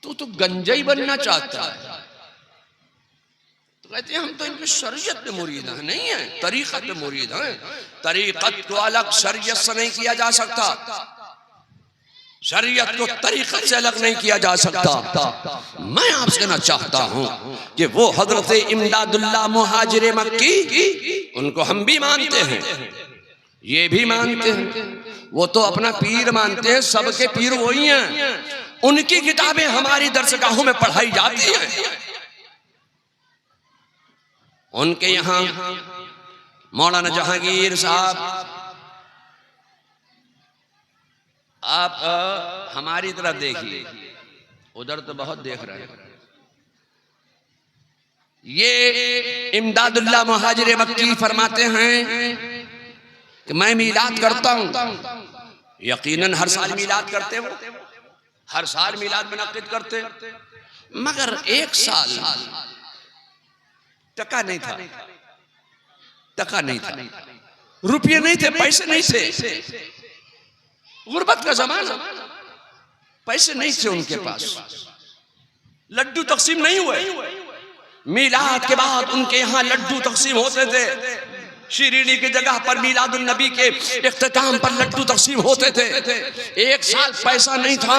Speaker 1: तो गंजा ही बनना चाहता है। तो कहते हैं हम तो इनकी शरीयत में मुरीद हैं, नहीं है, तरीकत में मुरीद हैं। तरीकत को अलग शरीयत से नहीं किया जा सकता, शरीयत को तरीकत से अलग नहीं किया जा सकता। मैं आपसे कहना चाहता हूं कि वो हजरत इमदादुल्लाह मुहाजिरे मक्की, उनको हम भी मानते हैं, ये भी मानते हैं। वो तो अपना पीर मानते हैं, सबके पीर वही हैं। उनकी किताबें हमारी दरसगाहों में पढ़ाई जाती हैं। उनके यहाँ मौलाना जहांगीर साहब, आप हमारी तरफ देखिए, उधर तो बहुत देख रहे हैं। ये इमदादुल्लाह मुहाजिरे मक्की फरमाते हैं कि मैं मीलाद करता हूं। यकीनन हर साल मीलाद करते हो, हर साल मीलाद मुनक्किद करते, मगर एक साल टका नहीं था, टका नहीं था, रुपये नहीं थे, पैसे नहीं थे, गुर्बत का जमाना, पैसे नहीं थे उनके पास, लड्डू तकसीम नहीं हुए। मीलाद के बाद उनके यहाँ लड्डू तकसीम होते थे। शिरीनी की जगह पर मीलादुन नबी के इख्तिताम पर लड्डू तकसीम होते थे। एक साल पैसा नहीं था,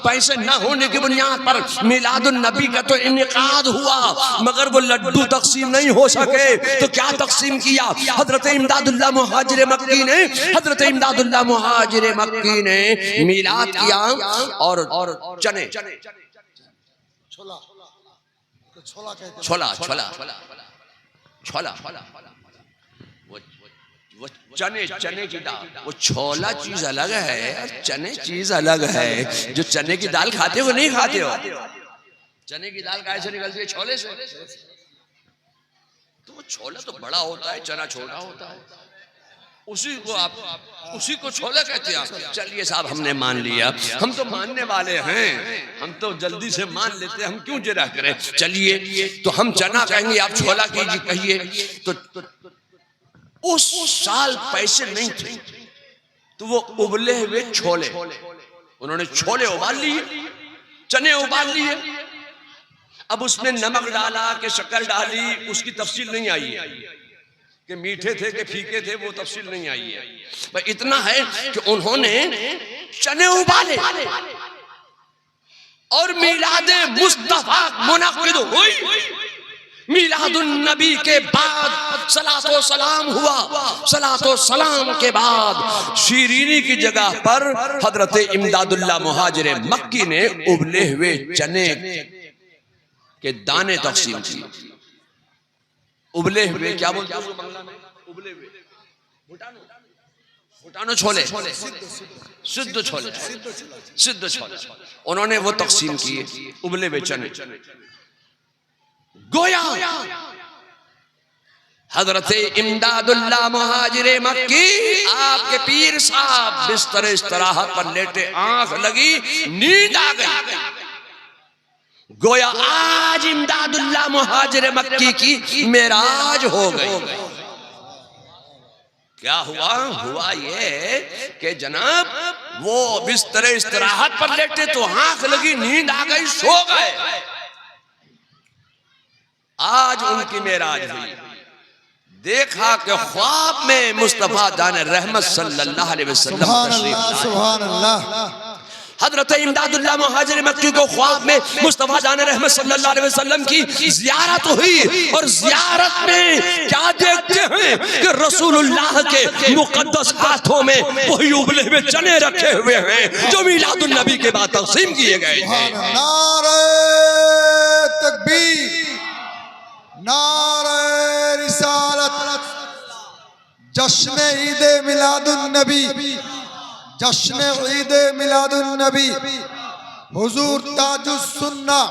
Speaker 1: पैसे न होने की बुनियाद पर मीलादुन नबी का तो इनेकाद हुआ, मगर वो लड्डू तकसीम नहीं हो सके। तो क्या तकसीम किया? हजरत इमदादुल्लाह मुहाजिरे मक्की ने, हजरत इमदादुल्लाह मुहाजिरे मक्की ने मीलाद किया और चने, छोला छोला छोला छोला, वो चने, चने की दाल, वो छोला चीज अलग है, चने चीज अलग है। जो चने की दाल खाते हो नहीं खाते हो? चने की दाल कैसे निकलती है? छोले से। तो वो छोला तो बड़ा होता है, चना छोटा होता है, उसी को आप उसी को छोला कहते हैं। चलिए साहब, हमने मान लिया, हम तो मानने वाले हैं, हम तो जल्दी से मान लेते हैं, हम क्यों जरा करें। चलिए, तो हम चना कहेंगे, आप छोला कीजिए कहिए। तो उस साल पैसे नहीं थे, तो वो उबले हुए छोले, उन्होंने छोले उबाल लिए, चने उबाल लिए, अब उसमें नमक डाला कि शक्कर डाली, उसकी तफसील नहीं आई है कि मीठे थे कि फीके थे, वो तफसील नहीं आई है। पर इतना है कि उन्होंने चने उबाले और मिलादे मुस्तफा मुनक्किद हुई। मिलादुन नबी के बाद सलातो सलाम हुआ। सलातो सलाम के बाद शीरीनी की जगह पर हजरत इमदादुल्लाह मुहाजिर मक्की ने उबले हुए चने के दाने तकसीम किए। उबले हुए क्या बोलते हैं बांग्ला में? उबले हुए भुटानो छोले, सिद्ध छोले, सिद्ध छोले उन्होंने वो तकसीम किए, उबले हुए चने। गोया हजरत इमदादुल्लाह मुहाजिर मक्की आपके पीर साहब बिस्तर इस्तराहत पर लेटे, आंख लगी, नींद आ गई। गोया आज इमदादुल्लाह मुहाजिर मक्की की मेराज हो गई। क्या हुआ? हुआ ये कि जनाब वो बिस्तर इस्तराहत पर लेटे तो आंख लगी, नींद आ गई, सो गए। आज उनकी मेराज हुई। देखा कि ख्वाब में मुस्तफा जान रहमत सल्लल्लाहु अलैहि वसल्लम तशरीफ लाए। हजरत इमदादुल्लाह मुहाजिर मक्की को ख्वाब में मुस्तफा जान रहमत सल्लल्लाहु अलैहि वसल्लम की ज़ियारत हुई। और ज़ियारत में क्या देखते हैं कि रसूलुल्लाह के मुकद्दस हाथों में वही उबले हुए चने रखे हुए हैं जो मिलादुन नबी के बाद तक़सीम किए गए थे।
Speaker 2: नारे तकबीर, नारे रिसालत, जश्न ईद मिलादुन नबी, जश्न ईद मिलादुन नबी, हुजूर ताजुस सुन्ना,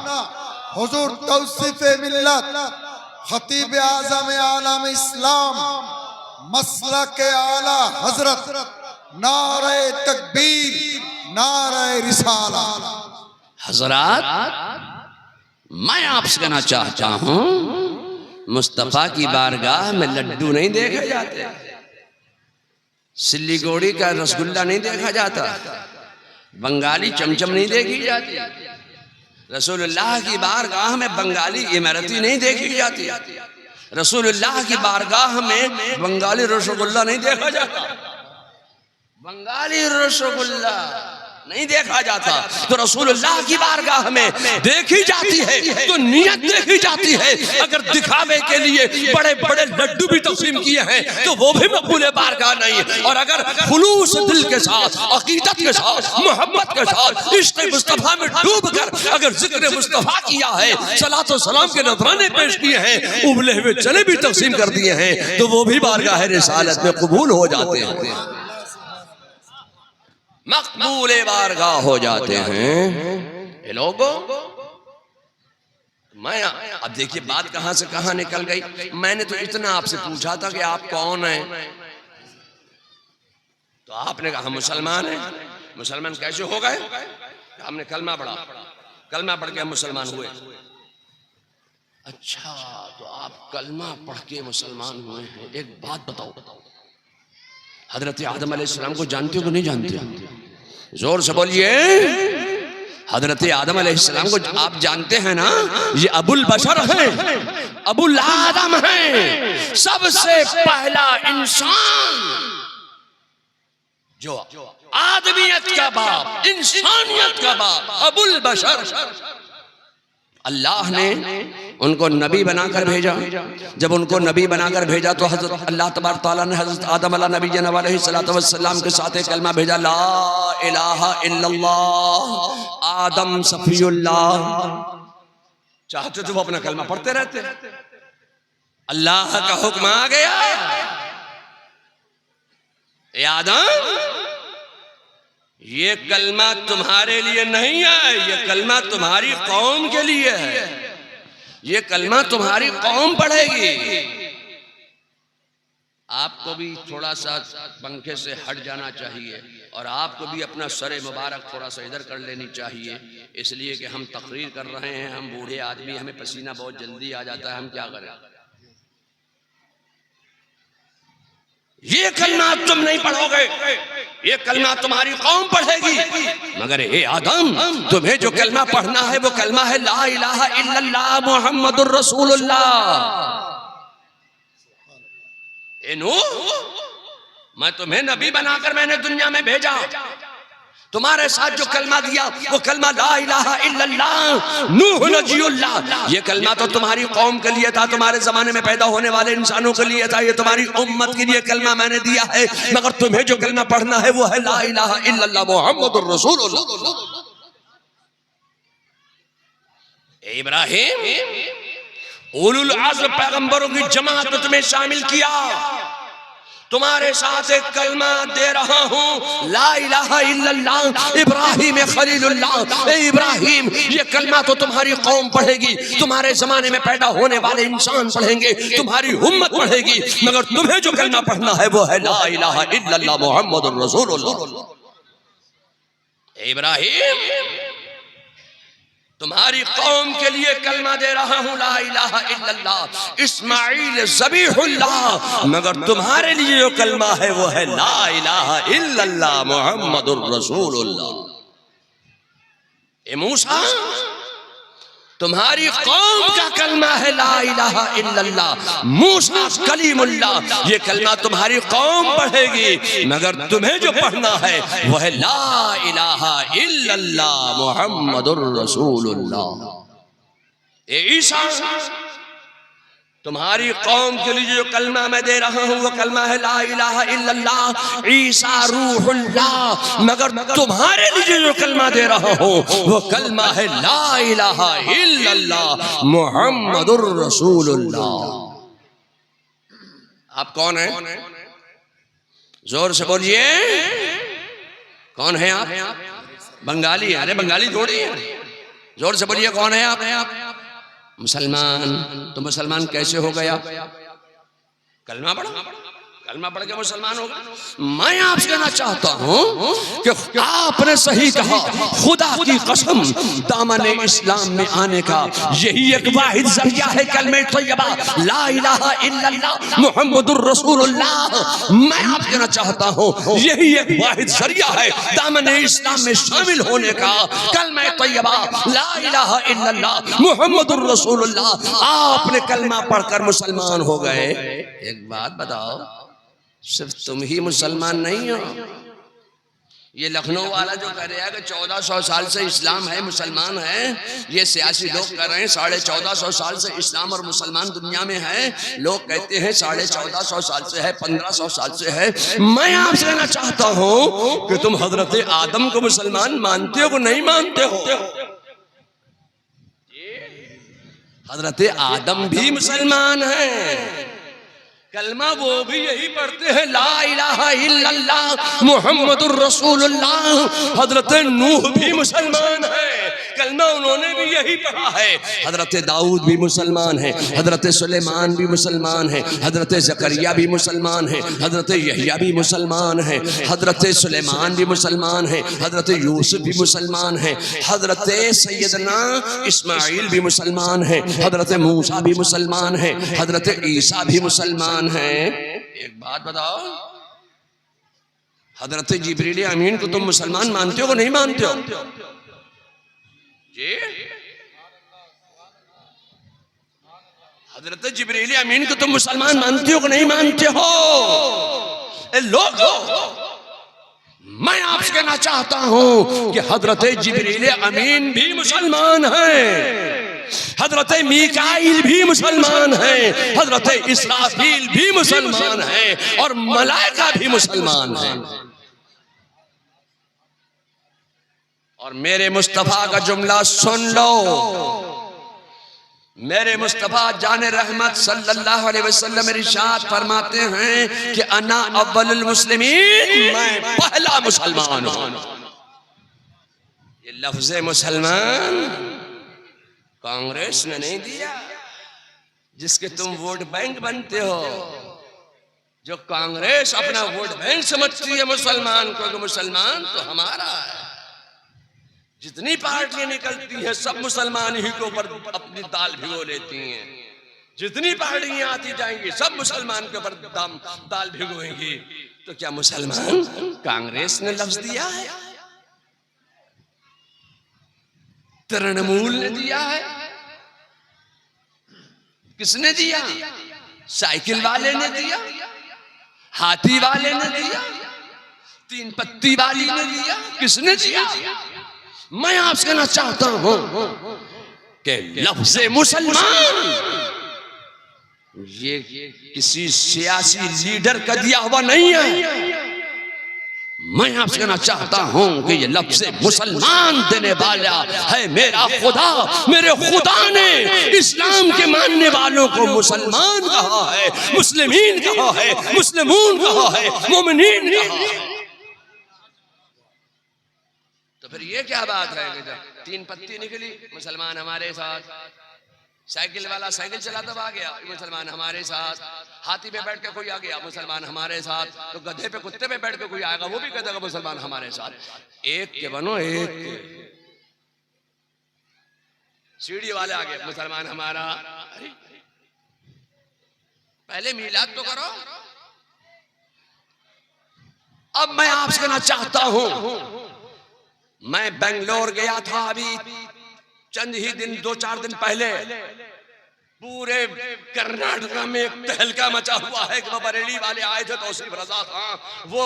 Speaker 2: हुजूर तौसीफ मिल्लत, खतीब आज़म आलम इस्लाम, मसलक आला हजरत, नारे तकबीर, नारे रिसाला।
Speaker 1: हजरात, मैं आपसे कहना चाहता हूं, मुस्तफा की बारगाह में लड्डू नहीं देखे जाते, सिल्लीगोड़ी का रसगुल्ला नहीं देखा जाता, बंगाली चमचम नहीं देखी जाती, रसूलुल्लाह की बारगाह में बंगाली इमारती नहीं देखी जाती, रसूलुल्लाह की बारगाह में बंगाली रसगुल्ला नहीं देखा जाता, बंगाली रसगुल्ला नहीं देखा जाता। तो रसूलुल्लाह की बारगाह में देखी जाती है तो नियत देखी जाती है। अगर दिखावे के लिए बड़े बड़े लड्डू भी तक़सीम किए हैं तो वो भी मकबूल बारगाह नहीं है। और अगर खुलूस दिल के साथ, अकीदत के साथ, मोहब्बत के साथ, इश्क़ मुस्तफ़ा में डूब कर अगर जिक्र मुस्तफ़ा किया है, सलातो सलाम के नजराने पेश किए हैं, उबले हुए चने भी तक़सीम कर दिए हैं, तो वो भी बारगाह रिसालत में कबूल हो जाते हैं, मकबूल बारगाह हो जाते हैं। लोगों, मैं अब देखिए बात कहां से कहां निकल गई। मैंने तो इतना आपसे पूछा था कि आप कौन हैं, तो आपने कहा मुसलमान हैं। मुसलमान कैसे हो गए? हमने कलमा पढ़ा, कलमा पढ़ के हम मुसलमान हुए। अच्छा, तो आप कलमा पढ़ के मुसलमान हुए हैं। एक बात बताओ, हजरत आदम अलैहिस्सलाम को जानते हो कि नहीं जानते? जोर से बोलिए। हजरत आदम अलैहिस्सलाम को आप जानते हैं ना? ये अबुल बशर है, अबुल आदम है, सबसे पहला इंसान जो आदमियत का बाप, इंसानियत का बाप, अबुल बशर। अल्लाह ने उनको नबी बनाकर भेजा। जब उनको नबी बनाकर भेजा तो हजरत अल्लाह तबारक तआला ने हजरत आदम अला नबी अलैहिस्सलातु वस्सलाम के साथ एक कलमा भेजा, ला इलाहा इल्लल्लाह आदम सफीउल्लाह। चाहते तो वो अपना कलमा पढ़ते रहते, अल्लाह का हुक्म आ गया, ए आदम ये कलमा तुम्हारे लिए नहीं है, ये कलमा तुम्हारी कौम के लिए है, ये कलमा तुम्हारी कौम पढ़ेगी। आपको भी थोड़ा सा पंखे से हट जाना चाहिए और आपको भी अपना सरे मुबारक थोड़ा सा इधर कर लेनी चाहिए, इसलिए कि हम तकरीर कर रहे हैं, हम बूढ़े आदमी, हमें पसीना बहुत जल्दी आ जाता है, हम क्या करें। ये कलमा तुम नहीं पढ़ोगे, ये कलमा तुम्हारी कौम पढ़ेगी। मगर हे आदम, तुम्हें जो कलमा पढ़ना है वो कलमा है ला इलाहा इल्लल्लाह मुहम्मदुर रसूलुल्लाह। ए नूह, मैं तुम्हें नबी बनाकर मैंने दुनिया में भेजा, तुम्हारे साथ जो कलमा दिया वो कलमा ला इलाहा इल्लल्लाह नूह नजीउल्लाह, ये कलमा तो तुम्हारी कौम के लिए था, तुम्हारे जमाने में पैदा होने वाले इंसानों के लिए था, ये तुम्हारी उम्मत के लिए कलमा मैंने दिया है, मगर तुम्हें जो कलमा पढ़ना है वो है ला इलाहा इल्लल्लाह मुहम्मदुर रसूलुल्लाह। इब्राहिम उलुल आज़्म पैगंबरों की जमात में तुम्हें शामिल किया, तुम्हारे साथ एक कलमा दे रहा हूँ ला इलाहा इल्लल्लाह इब्राहिम खलीलुल्लाह। इब्राहिम ये कलमा तो तुम्हारी कौम पढ़ेगी, तुम्हारे जमाने में पैदा होने वाले इंसान पढ़ेंगे, तुम्हारी उम्मत पढ़ेगी, मगर तुम्हें जो कलमा पढ़ना है वो है ला इलाहा इल्लल्लाह मुहम्मदुर रसूलुल्लाह। इब्राहिम तुम्हारी कौम के लिए कलमा दे रहा हूँ ला इलाहा इल्लल्लाह। इस्माइल ज़बीहुल्लाह, मगर तुम्हारे लिए जो कलमा है वो है ला इलाहा इल्लल्लाह मुहम्मदुर रसूलुल्लाह। ए मूसा तुम्हारी कौम का कलमा है ला इलाहा इल्लल्लाह, मूसा कलीमुल्लाह, ये कलमा तुम्हारी कौम पढ़ेगी, मगर तुम्हें जो पढ़ना है वह है ला इलाहा इल्लल्लाह मुहम्मदुर रसूलुल्लाह। ए ईसा तुम्हारी कौम के लिए जो कलमा मैं दे रहा हूँ वो कलमा है ला इलाहा इल्लल्लाह ईसा रूहुल्लाह, मगर तुम्हारे लिए जो कलमा दे रहा हूँ वो कलमा है ला इलाहा इल्लल्लाह मुहम्मदुर रसूलुल्लाह। आप कौन हैं? जोर से बोलिए, कौन है आप? बंगाली? अरे बंगाली थोड़ी है, जोर से बोलिए कौन है आप? मुसलमान। तो मुसलमान कैसे हो गया? कलमा पढ़ा, कलमा पढ़ के मुसलमान होगा। मैं आपसे कहना चाहता हूँ कि आपने सही कहा, खुदा की कसम दामन इस्लाम में आने का यही एक वाहिद जरिया है कलमे तैयबा ला इलाहा इल्लल्लाह मुहम्मदुर रसूलुल्लाह। मैं आपसे कहना चाहता हूँ यही एक वाहिद जरिया है दामन इस्लाम में शामिल होने का, कलमे तैयबा ला इलाहा इल्लल्लाह मुहम्मदुर रसूलुल्लाह। आपने कलमा पढ़कर मुसलमान हो गए। एक बात बताओ, सिर्फ तुम ही मुसलमान नहीं हो। ये लखनऊ वाला जो कह रहा है कि 1400 साल से इस्लाम है, मुसलमान है, ये सियासी लोग कर रहे हैं 1450 साल से इस्लाम और मुसलमान दुनिया में है। लोग कहते हैं 1450 साल से है, 1500 साल से है। मैं आपसे कहना चाहता हूं कि तुम हजरत आदम को मुसलमान मानते हो कि नहीं मानते हो? हजरत आदम भी मुसलमान है, कलमा वो भी यही पढ़ते हैं ला इलाहा इल्लल्लाह मुहम्मदुर रसूलुल्लाह। हजरत नूह भी मुसलमान है, कलमा उन्होंने भी यही पढ़ा है। हजरत दाऊद भी मुसलमान है, हजरत सुलेमान भी मुसलमान है, हजरत जकरिया भी मुसलमान है, हजरत यहया भी मुसलमान है, हजरत सुलेमान भी मुसलमान है, हजरत यूसुफ भी मुसलमान है, हजरत सैयदना इस्माइल भी मुसलमान है, हजरत मूसा भी मुसलमान है, हजरत ईसा भी मुसलमान है। एक बात बताओ, हजरत जिब्रील अमीन को तुम मुसलमान मानते हो कि नहीं मानते हो? जी, हजरत जिब्रील अमीन को तुम मुसलमान मानते हो कि नहीं मानते हो? लोगों, मैं आपसे कहना चाहता हूं कि हजरत जिब्रील अमीन भी मुसलमान है, हजरत मीकाईल भी मुसलमान है, हजरत इसराफील भी मुसलमान है, और मलाइका भी मुसलमान है। और मेरे मुस्तफा का जुमला सुन लो, मेरे मुस्तफा जाने रहमत सल्लल्लाहु अलैहि वसल्लम इरशाद फरमाते हैं कि अना अव्वलुल मुस्लिमीन, मैं पहला मुसलमान हूं। ये लफ्ज़ मुसलमान कांग्रेस ने नहीं दिया, जिसके तुम वोट बैंक बनते हो। जो कांग्रेस अपना वोट बैंक समझती है मुसलमान को, कि मुसलमान तो हमारा है। जितनी पार्टियां निकलती हैं सब मुसलमान ही के ऊपर अपनी दाल भिगो लेती हैं। जितनी पार्टियां आती जाएंगी सब मुसलमान के ऊपर दाल भिगोएंगी। तो क्या मुसलमान कांग्रेस ने लफ्ज दिया है? तृणमूल ने दिया है? किसने दिया? साइकिल वाले ने दिया? हाथी वाले ने दिया? तीन पत्ती वाली ने दिया, किसने दिया? मैं आपसे कहना चाहता हूं कि लफ्ज़ मुसलमान ये किसी सियासी लीडर का दिया हुआ नहीं है। मैं आपसे कहना चाहता हूं कि ये लफ्ज़ मुसलमान देने वाला है मेरा खुदा। मेरे खुदा ने इस्लाम के मानने वालों को मुसलमान कहा है, मुस्लिमीन कहा है, मुस्लिमून कहा है, मोमिनीन कहा है। तो फिर ये क्या बात है कि जब तीन पत्ती निकली, मुसलमान हमारे साथ, साइकिल वाला साइकिल चलाता हुआ आ गया, मुसलमान हमारे साथ, हाथी पे बैठ के कोई आ गया, मुसलमान हमारे साथ, तो गधे पे कुत्ते पे बैठ के कोई आएगा, वो भी कहेगा मुसलमान हमारे साथ। एक के बनो एक के। सीढ़ी वाले आ गए, मुसलमान हमारा। अरे पहले मिलाद तो करो। अब मैं आपसे कहना चाहता हूं, मैं बेंगलोर गया था अभी चंद ही दिन, 2-4 दिन पहले। पूरे कर्नाटक में एक तहलका मचा हुआ है कि बरेली वाले आए थे, तौसीफ रजा खां, वो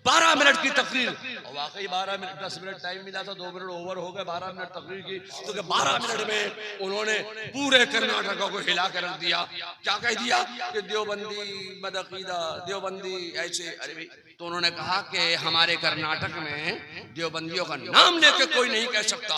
Speaker 1: 12 मिनट की तकरीर, और वाकई 12 मिनट 10 मिनट टाइम मिला था, 2 मिनट ओवर हो गए, 12 मिनट तकरीर की। तो 12 मिनट में उन्होंने पूरे कर्नाटक को हिला कर रख दिया। क्या कह दिया कि देवबंदी बदअकीदा, देवबंदी ऐसे। अरे भाई, तो उन्होंने कहा कि हमारे कर्नाटक में देवबंदियों का नाम लेके कोई नहीं कह सकता।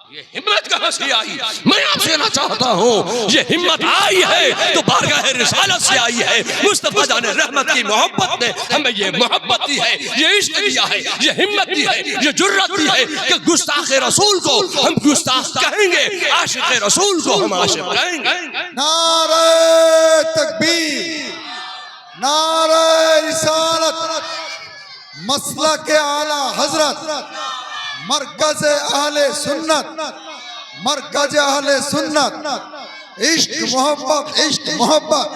Speaker 1: ये हिम्मत कहां से आई? मैं आपसे कहना चाहता हूं, ये हिम्मत आई है तो बारगाह रिसालत से आई है। मुस्तफा जाने रहमत की मोहब्बत ने हमें ये मोहब्बत दी है, ये इश्क दिया है, ये हिम्मत दी है, ये जुर्रत दी है कि गुस्ताख रसूल को हम गुस्ताख कहेंगे, आशिक रसूल को हम आशिक कहेंगे।
Speaker 2: नारे तकबीर, नारे रिसालत, मसला के आला हजरत, मरकज अहले सुन्नत, मरकज अहले सुन्नत। इश्क मोहब्बत, इश्क मोहब्बत,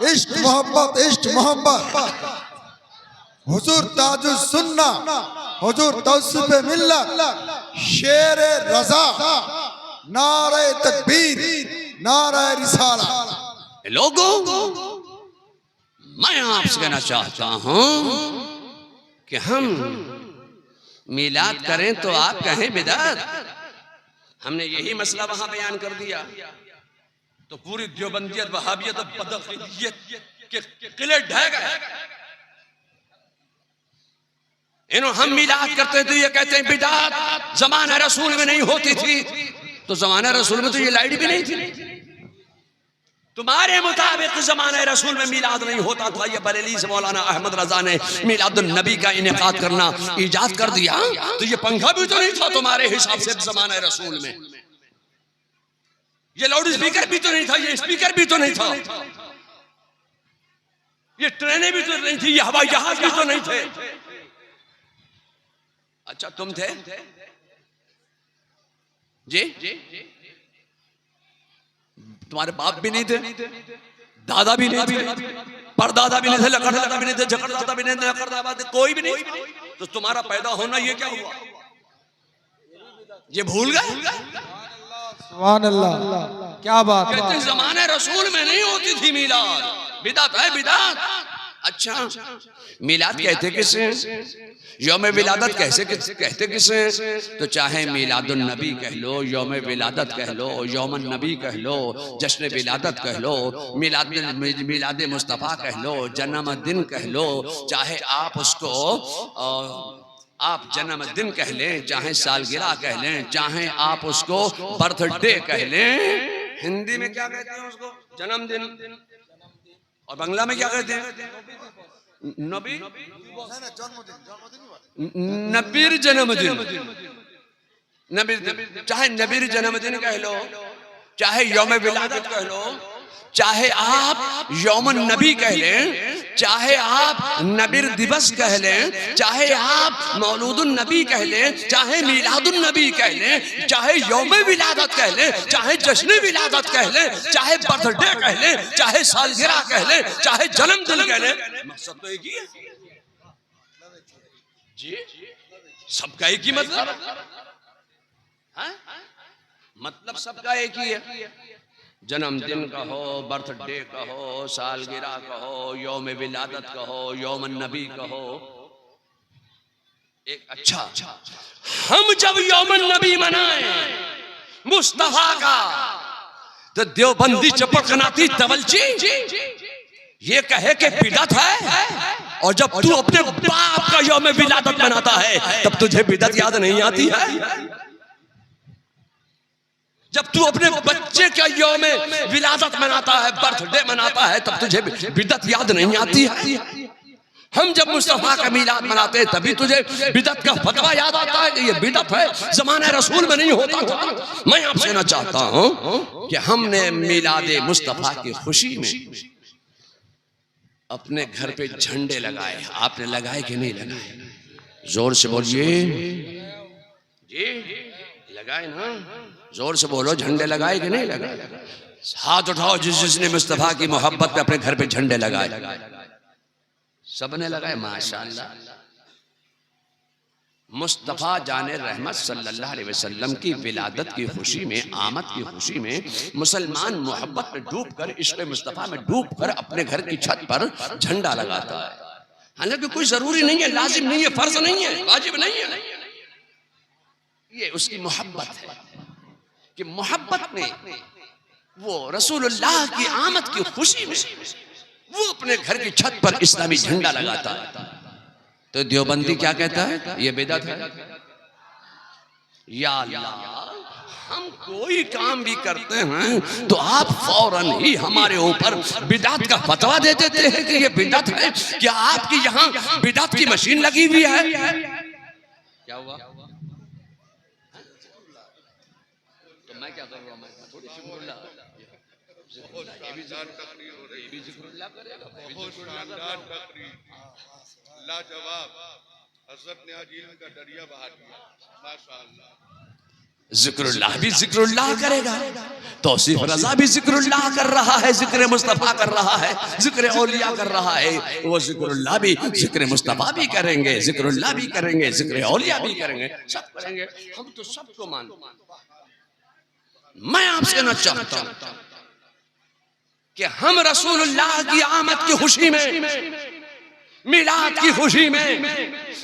Speaker 2: इश्क मोहब्बत, इश्क मोहब्बत। हुजूर ताजुस सुन्ना, हुजूर तौसीफ मिल्लत, शेर रजा, नारे तकबीर, नारे रिसालत।
Speaker 1: लोगों, मैं आपसे कहना चाहता हूं कि हम मिलाद करें तो आप कहें बिदात। हमने यही मसला वहां बयान कर दिया तो पूरी देवबंदियत, वहाबियत और बदअकीदियत के किले ढह गए। इन्हों हम मिलाद करते हैं तो ये कहते हैं बिदात, जमाना रसूल में नहीं होती थी। तो जमाना रसूल में तो ये लाइट भी नहीं थी। तुम्हारे मुताबिक जमाने रसूल में मिलाद नहीं होता था। ये बरेली से मौलाना अहमद रजा ने मिलादुन नबी का इनेकाद करना इजाद कर दिया। तो ये पंखा भी तो नहीं था तुम्हारे हिसाब से जमाने रसूल में। ये लाउड स्पीकर भी तो नहीं था, ये स्पीकर भी तो नहीं था, ये ट्रेनें भी तो नहीं थी, ये हवाई जहाज भी तो नहीं थे। अच्छा तुम थे जी? तुम्हारे बाप भी नहीं थे, दादा भी नहीं थे, परदादा भी नहीं थे, लकड़दादा भी नहीं थे, झकड़दादा भी नहीं थे, लकड़दादा कोई भी नहीं। तो तुम्हारा पैदा होना ये क्या हुआ? ये भूल गए?
Speaker 2: सुभान अल्लाह, क्या बात।
Speaker 1: कहते हैं जमाने रसूल में नहीं होती थी मिलाद, बिदात है बिदात। अच्छा मिलाद कहते किसे? यौम विलादत कैसे कहते किसे? तो चाहे मिलादुन नबी कह लो, यौम विलादत कह लो, यौमन नबी कह लो, जश्न विलादत कह लो, मिलाद मुस्तफ़ा कह लो, जन्मदिन कह लो, चाहे आप उसको आप जन्मदिन कह लें, चाहे सालगिरह कह लें, चाहे आप उसको बर्थडे कह लें। हिंदी में क्या कहते हैं उसको? जन्मदिन। और बांग्ला में क्या कहते हैं? नबी, नबीर जन्मदिन, नबीर। चाहे नबीर जन्मदिन कह लो, चाहे यौम विलादत कह लो, चाहे आप यौमन नबी कह लें, चाहे आप नबीर दिवस कह लें, चाहे आप मौलूदुन नबी कह लें, चाहे मिलादुन नबी कह लें, चाहे यौम विलादत कह लें, चाहे जश्न विलादत कह लें, चाहे बर्थडे कह लें, चाहे सालगिरह कह लें, चाहे जन्मदिन कह लें, मकसद तो एक ही है जी। सबका एक ही मतलब, मतलब सबका एक ही है। जन्मदिन कहो, बर्थडे कहो, सालगिरह कहो, यौम विलादत कहो, यौम नबी कहो। एक अच्छा, हम जब यौम नबी मनाएं मुस्तफा का, तो देवबंदी चपकनाती तवलची ये कहे कि बिदअत है, और जब तू अपने बाप का यौम विलादत मनाता है तब तुझे बिदअत याद नहीं आती है। जब तू अपने बच्चे का यौम विलादत मनाता है, बर्थडे मनाता है, तब तुझे बिदअत याद नहीं आती है। हम जब मुस्तफा का मिलाद मनाते हैं तभी तुझे बिदअत का फतवा याद आता है कि ये बिदअत है, ज़माने रसूल में नहीं होता था। मैं आपसे ना चाहता हूं कि हमने मिलाद मुस्तफा की खुशी में अपने घर पे झंडे लगाए। आपने लगाए कि नहीं लगाए? जोर से बोलिए जी, लगाए ना? जोर से बोलो, झंडे लगाए कि नहीं लगाए? हाथ उठाओ जिसने मुस्तफा की मोहब्बत में अपने घर पे झंडे लगाए। सबने लगाए, माशाअल्लाह। मुस्तफा जाने रहमत सल्लल्लाहु अलैहि वसल्लम की विलादत की खुशी में, आमद की खुशी में मुसलमान मोहब्बत में डूबकर, इश्क़ मुस्तफा में डूबकर अपने घर की छत पर झंडा लगाता है। हालांकि कोई जरूरी नहीं है, लाजिम नहीं है, फर्ज नहीं है, वाजिब नहीं है। ये उसकी मोहब्बत है कि मोहब्बत में वो रसूलुल्लाह की आमद की खुशी में वो अपने घर की छत पर इस्लामी झंडा लगाता है। तो देवबंदी क्या कहता है? ये बिदअत है। या अल्लाह, हम कोई काम भी करते हैं तो आप फौरन ही हमारे ऊपर बिदअत का फतवा दे देते हैं कि ये बिदअत है। क्या आपकी यहाँ बिदअत की मशीन लगी हुई है? क्या हुआ? तो मैं क्या कर रहा हूँ? मैं थोड़ी ये भी जिक्रुल्लाह करेगा,
Speaker 3: लाजवाब। हज़रत ने आज इल्म का दरिया बहा दिया, माशाअल्लाह।
Speaker 1: जिक्रुल्लाह भी जिक्रुल्लाह करेगा, तौसीफ रज़ा भी जिक्रुल्लाह कर रहा है, जिक्र मुस्तफा कर रहा है, जिक्र औलिया कर रहा है। वो जिक्रुल्लाह भी, जिक्र मुस्तफा भी करेंगे, जिक्रुल्लाह भी करेंगे, जिक्र औलिया भी करेंगे, सब करेंगे। हम तो सबको मानते हैं। मैं आपसे न चाहता हूं कि हम रसूलुल्लाह की आमद की खुशी में, मिलाद की खुशी में,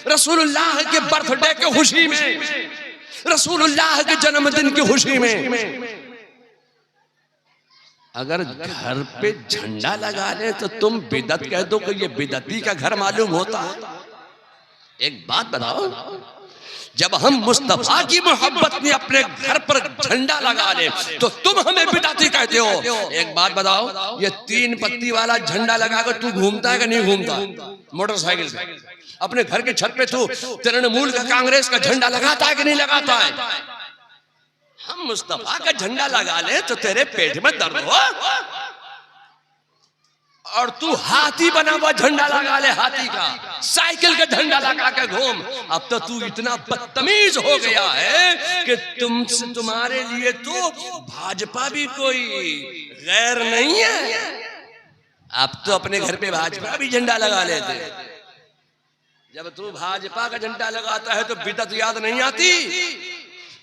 Speaker 1: रसूलुल्लाह के बर्थडे की खुशी में, रसूलुल्लाह के जन्मदिन की खुशी में अगर घर पे झंडा लगा ले तो तुम बिदअत कह दो कि ये बिदअती का घर मालूम होता है। एक बात बताओ, जब हम मुस्तफा की मोहब्बत में अपने घर पर झंडा लगा ले तो तुम हमें बिदअती कहते हो। एक बात बताओ, ये 3 पत्ती वाला झंडा लगाकर तू घूमता है कि नहीं घूमता? मोटरसाइकिल पे अपने घर के छत पे तू तृणमूल का, कांग्रेस का झंडा लगाता है कि नहीं लगाता है? हम मुस्तफा का झंडा लगा ले तो तेरे पेट में दर्द हो, और तू हाथी बना हुआ झंडा लगा ले, हाथी का, साइकिल का झंडा लगा के घूम। अब तो तू इतना बदतमीज हो गया है कि तुम्हारे लिए तो भाजपा भी कोई गैर नहीं है। अब तो अपने घर पे भाजपा भी झंडा लगा लेते। जब तू भाजपा का झंडा लगाता है तो बिदअत याद नहीं आती,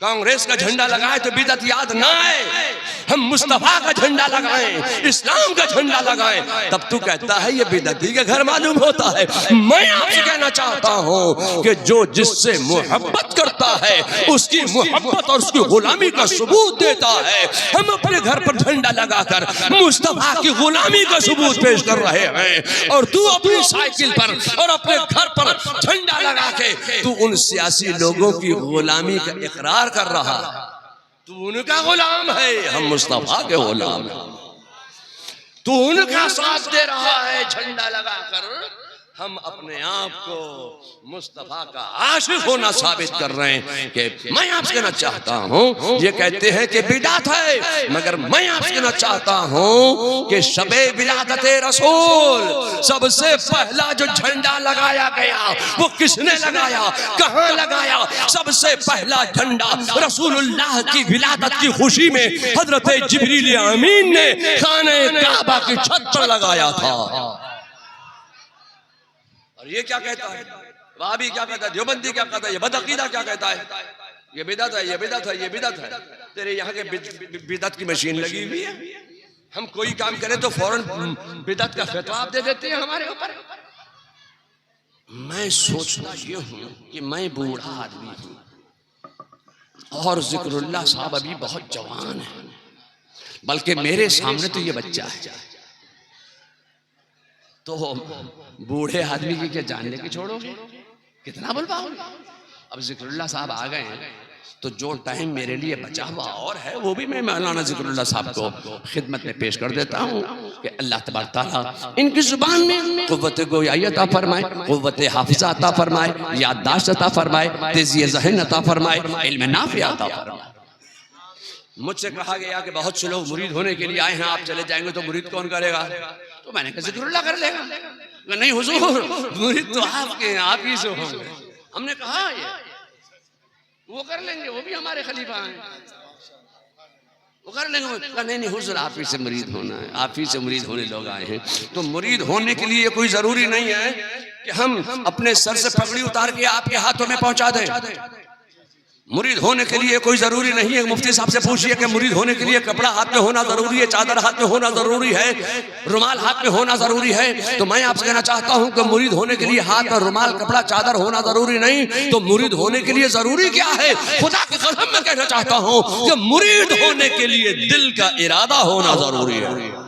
Speaker 1: कांग्रेस का झंडा लगाए तो बिदअत याद ना आए। हम मुस्तफा का झंडा लगाएं, इस्लाम का झंडा लगाएं, तब तू कहता है ये बिदअती के घर मालूम होता है। मैं आपसे कहना चाहता हूं कि जो जिससे मोहब्बत करता है उसकी मोहब्बत और उसकी गुलामी का सबूत देता है। हम अपने घर पर झंडा लगाकर मुस्तफा की गुलामी का सबूत पेश कर रहे हैं, और तू अपनी साइकिल पर और अपने घर पर झंडा लगा के तू उन सियासी लोगों की गुलामी का इकरार कर रहा है। तू उनका गुलाम है, हम मुस्तफा के गुलाम हैं। तू उनका साथ दे रहा है झंडा लगाकर। हम अपने आप को मुस्तफा का आशिक होना साबित कर रहे हैं कि मैं आपसे कहना चाहता हूं, ये कहते हैं कि बिदअत है, मगर मैं आपसे कहना चाहता हूं कि शबे विलादत रसूल, सबसे पहला जो झंडा लगाया गया वो किसने लगाया, कहां लगाया? सबसे पहला झंडा रसूलुल्लाह की विलादत की खुशी में हजरत जिब्रील अमीन ने खाने काबा की छत पर लगाया था। और ये क्या कहता है? वहाबी क्या कहता है? देवबंदी क्या कहता है? ये बदअकीदा क्या कहता है? ये बिदअत है, ये बिदअत है, ये बिदअत है। तेरे यहाँ के बिदअत की मशीन लगी हुई है। हम कोई काम करें तो फौरन बिदअत का फतवा आप दे देते हैं हमारे ऊपर। मैं सोचता ये हूं कि मैं बूढ़ा आदमी हूं और जिक्रुल्लाह साहब अभी बहुत जवान है, बल्कि मेरे सामने तो ये बच्चा है, तो बूढ़े आदमी की क्या जानने की छोड़ोगे, कितना बोल पाओगे। अब जिक्रुल्लाह साहब आ गए हैं तो जो टाइम मेरे लिए बचा हुआ और है वो भी मैं मौलाना जिक्रुल्लाह साहब को खिदमत में पेश कर देता हूँ कि अल्लाह तबारक तआला इनकी जुबान में क़ुव्वत गोयाई अता फरमाए, क़ुव्वत हाफ़िज़ा अता फरमाए, याददाश्त अता फरमाए, तेज़ी ज़हन अता फरमाए, इल्म नाफ़िअ अता फरमाए। मुझसे कहा गया कि बहुत से लोग मुरीद होने के लिए आए हैं, आप चले जाएंगे तो मुरीद कौन करेगा, तो मैंने कहा जिक्रुल्लाह कर लेगा। नहीं हुजूर, मुरीद तो आपके हैं, आप ही से होंगे। हमने कहा ये वो कर लेंगे, वो भी हमारे खलीफा हैं, वो कर लेंगे। नहीं हुजूर, आप ही से मुरीद होना है, आप ही से मुरीद होने लोग आए हैं। तो मुरीद होने के लिए कोई जरूरी नहीं है कि हम अपने सर से पगड़ी उतार के आपके हाथों में पहुंचा दें। मुरीद होने के लिए कोई जरूरी नहीं है। मुफ्ती साहब से पूछिए कि मुरीद होने के लिए कपड़ा हाथ में होना जरूरी है, चादर हाथ में होना जरूरी है, रुमाल हाथ में होना जरूरी है। तो मैं आपसे कहना चाहता हूं कि मुरीद होने के लिए हाथ और रुमाल, कपड़ा, चादर होना जरूरी नहीं। तो मुरीद होने के लिए जरूरी क्या है? खुदा की कसम मैं कहना चाहता हूं कि मुरीद होने के लिए दिल का इरादा होना जरूरी है।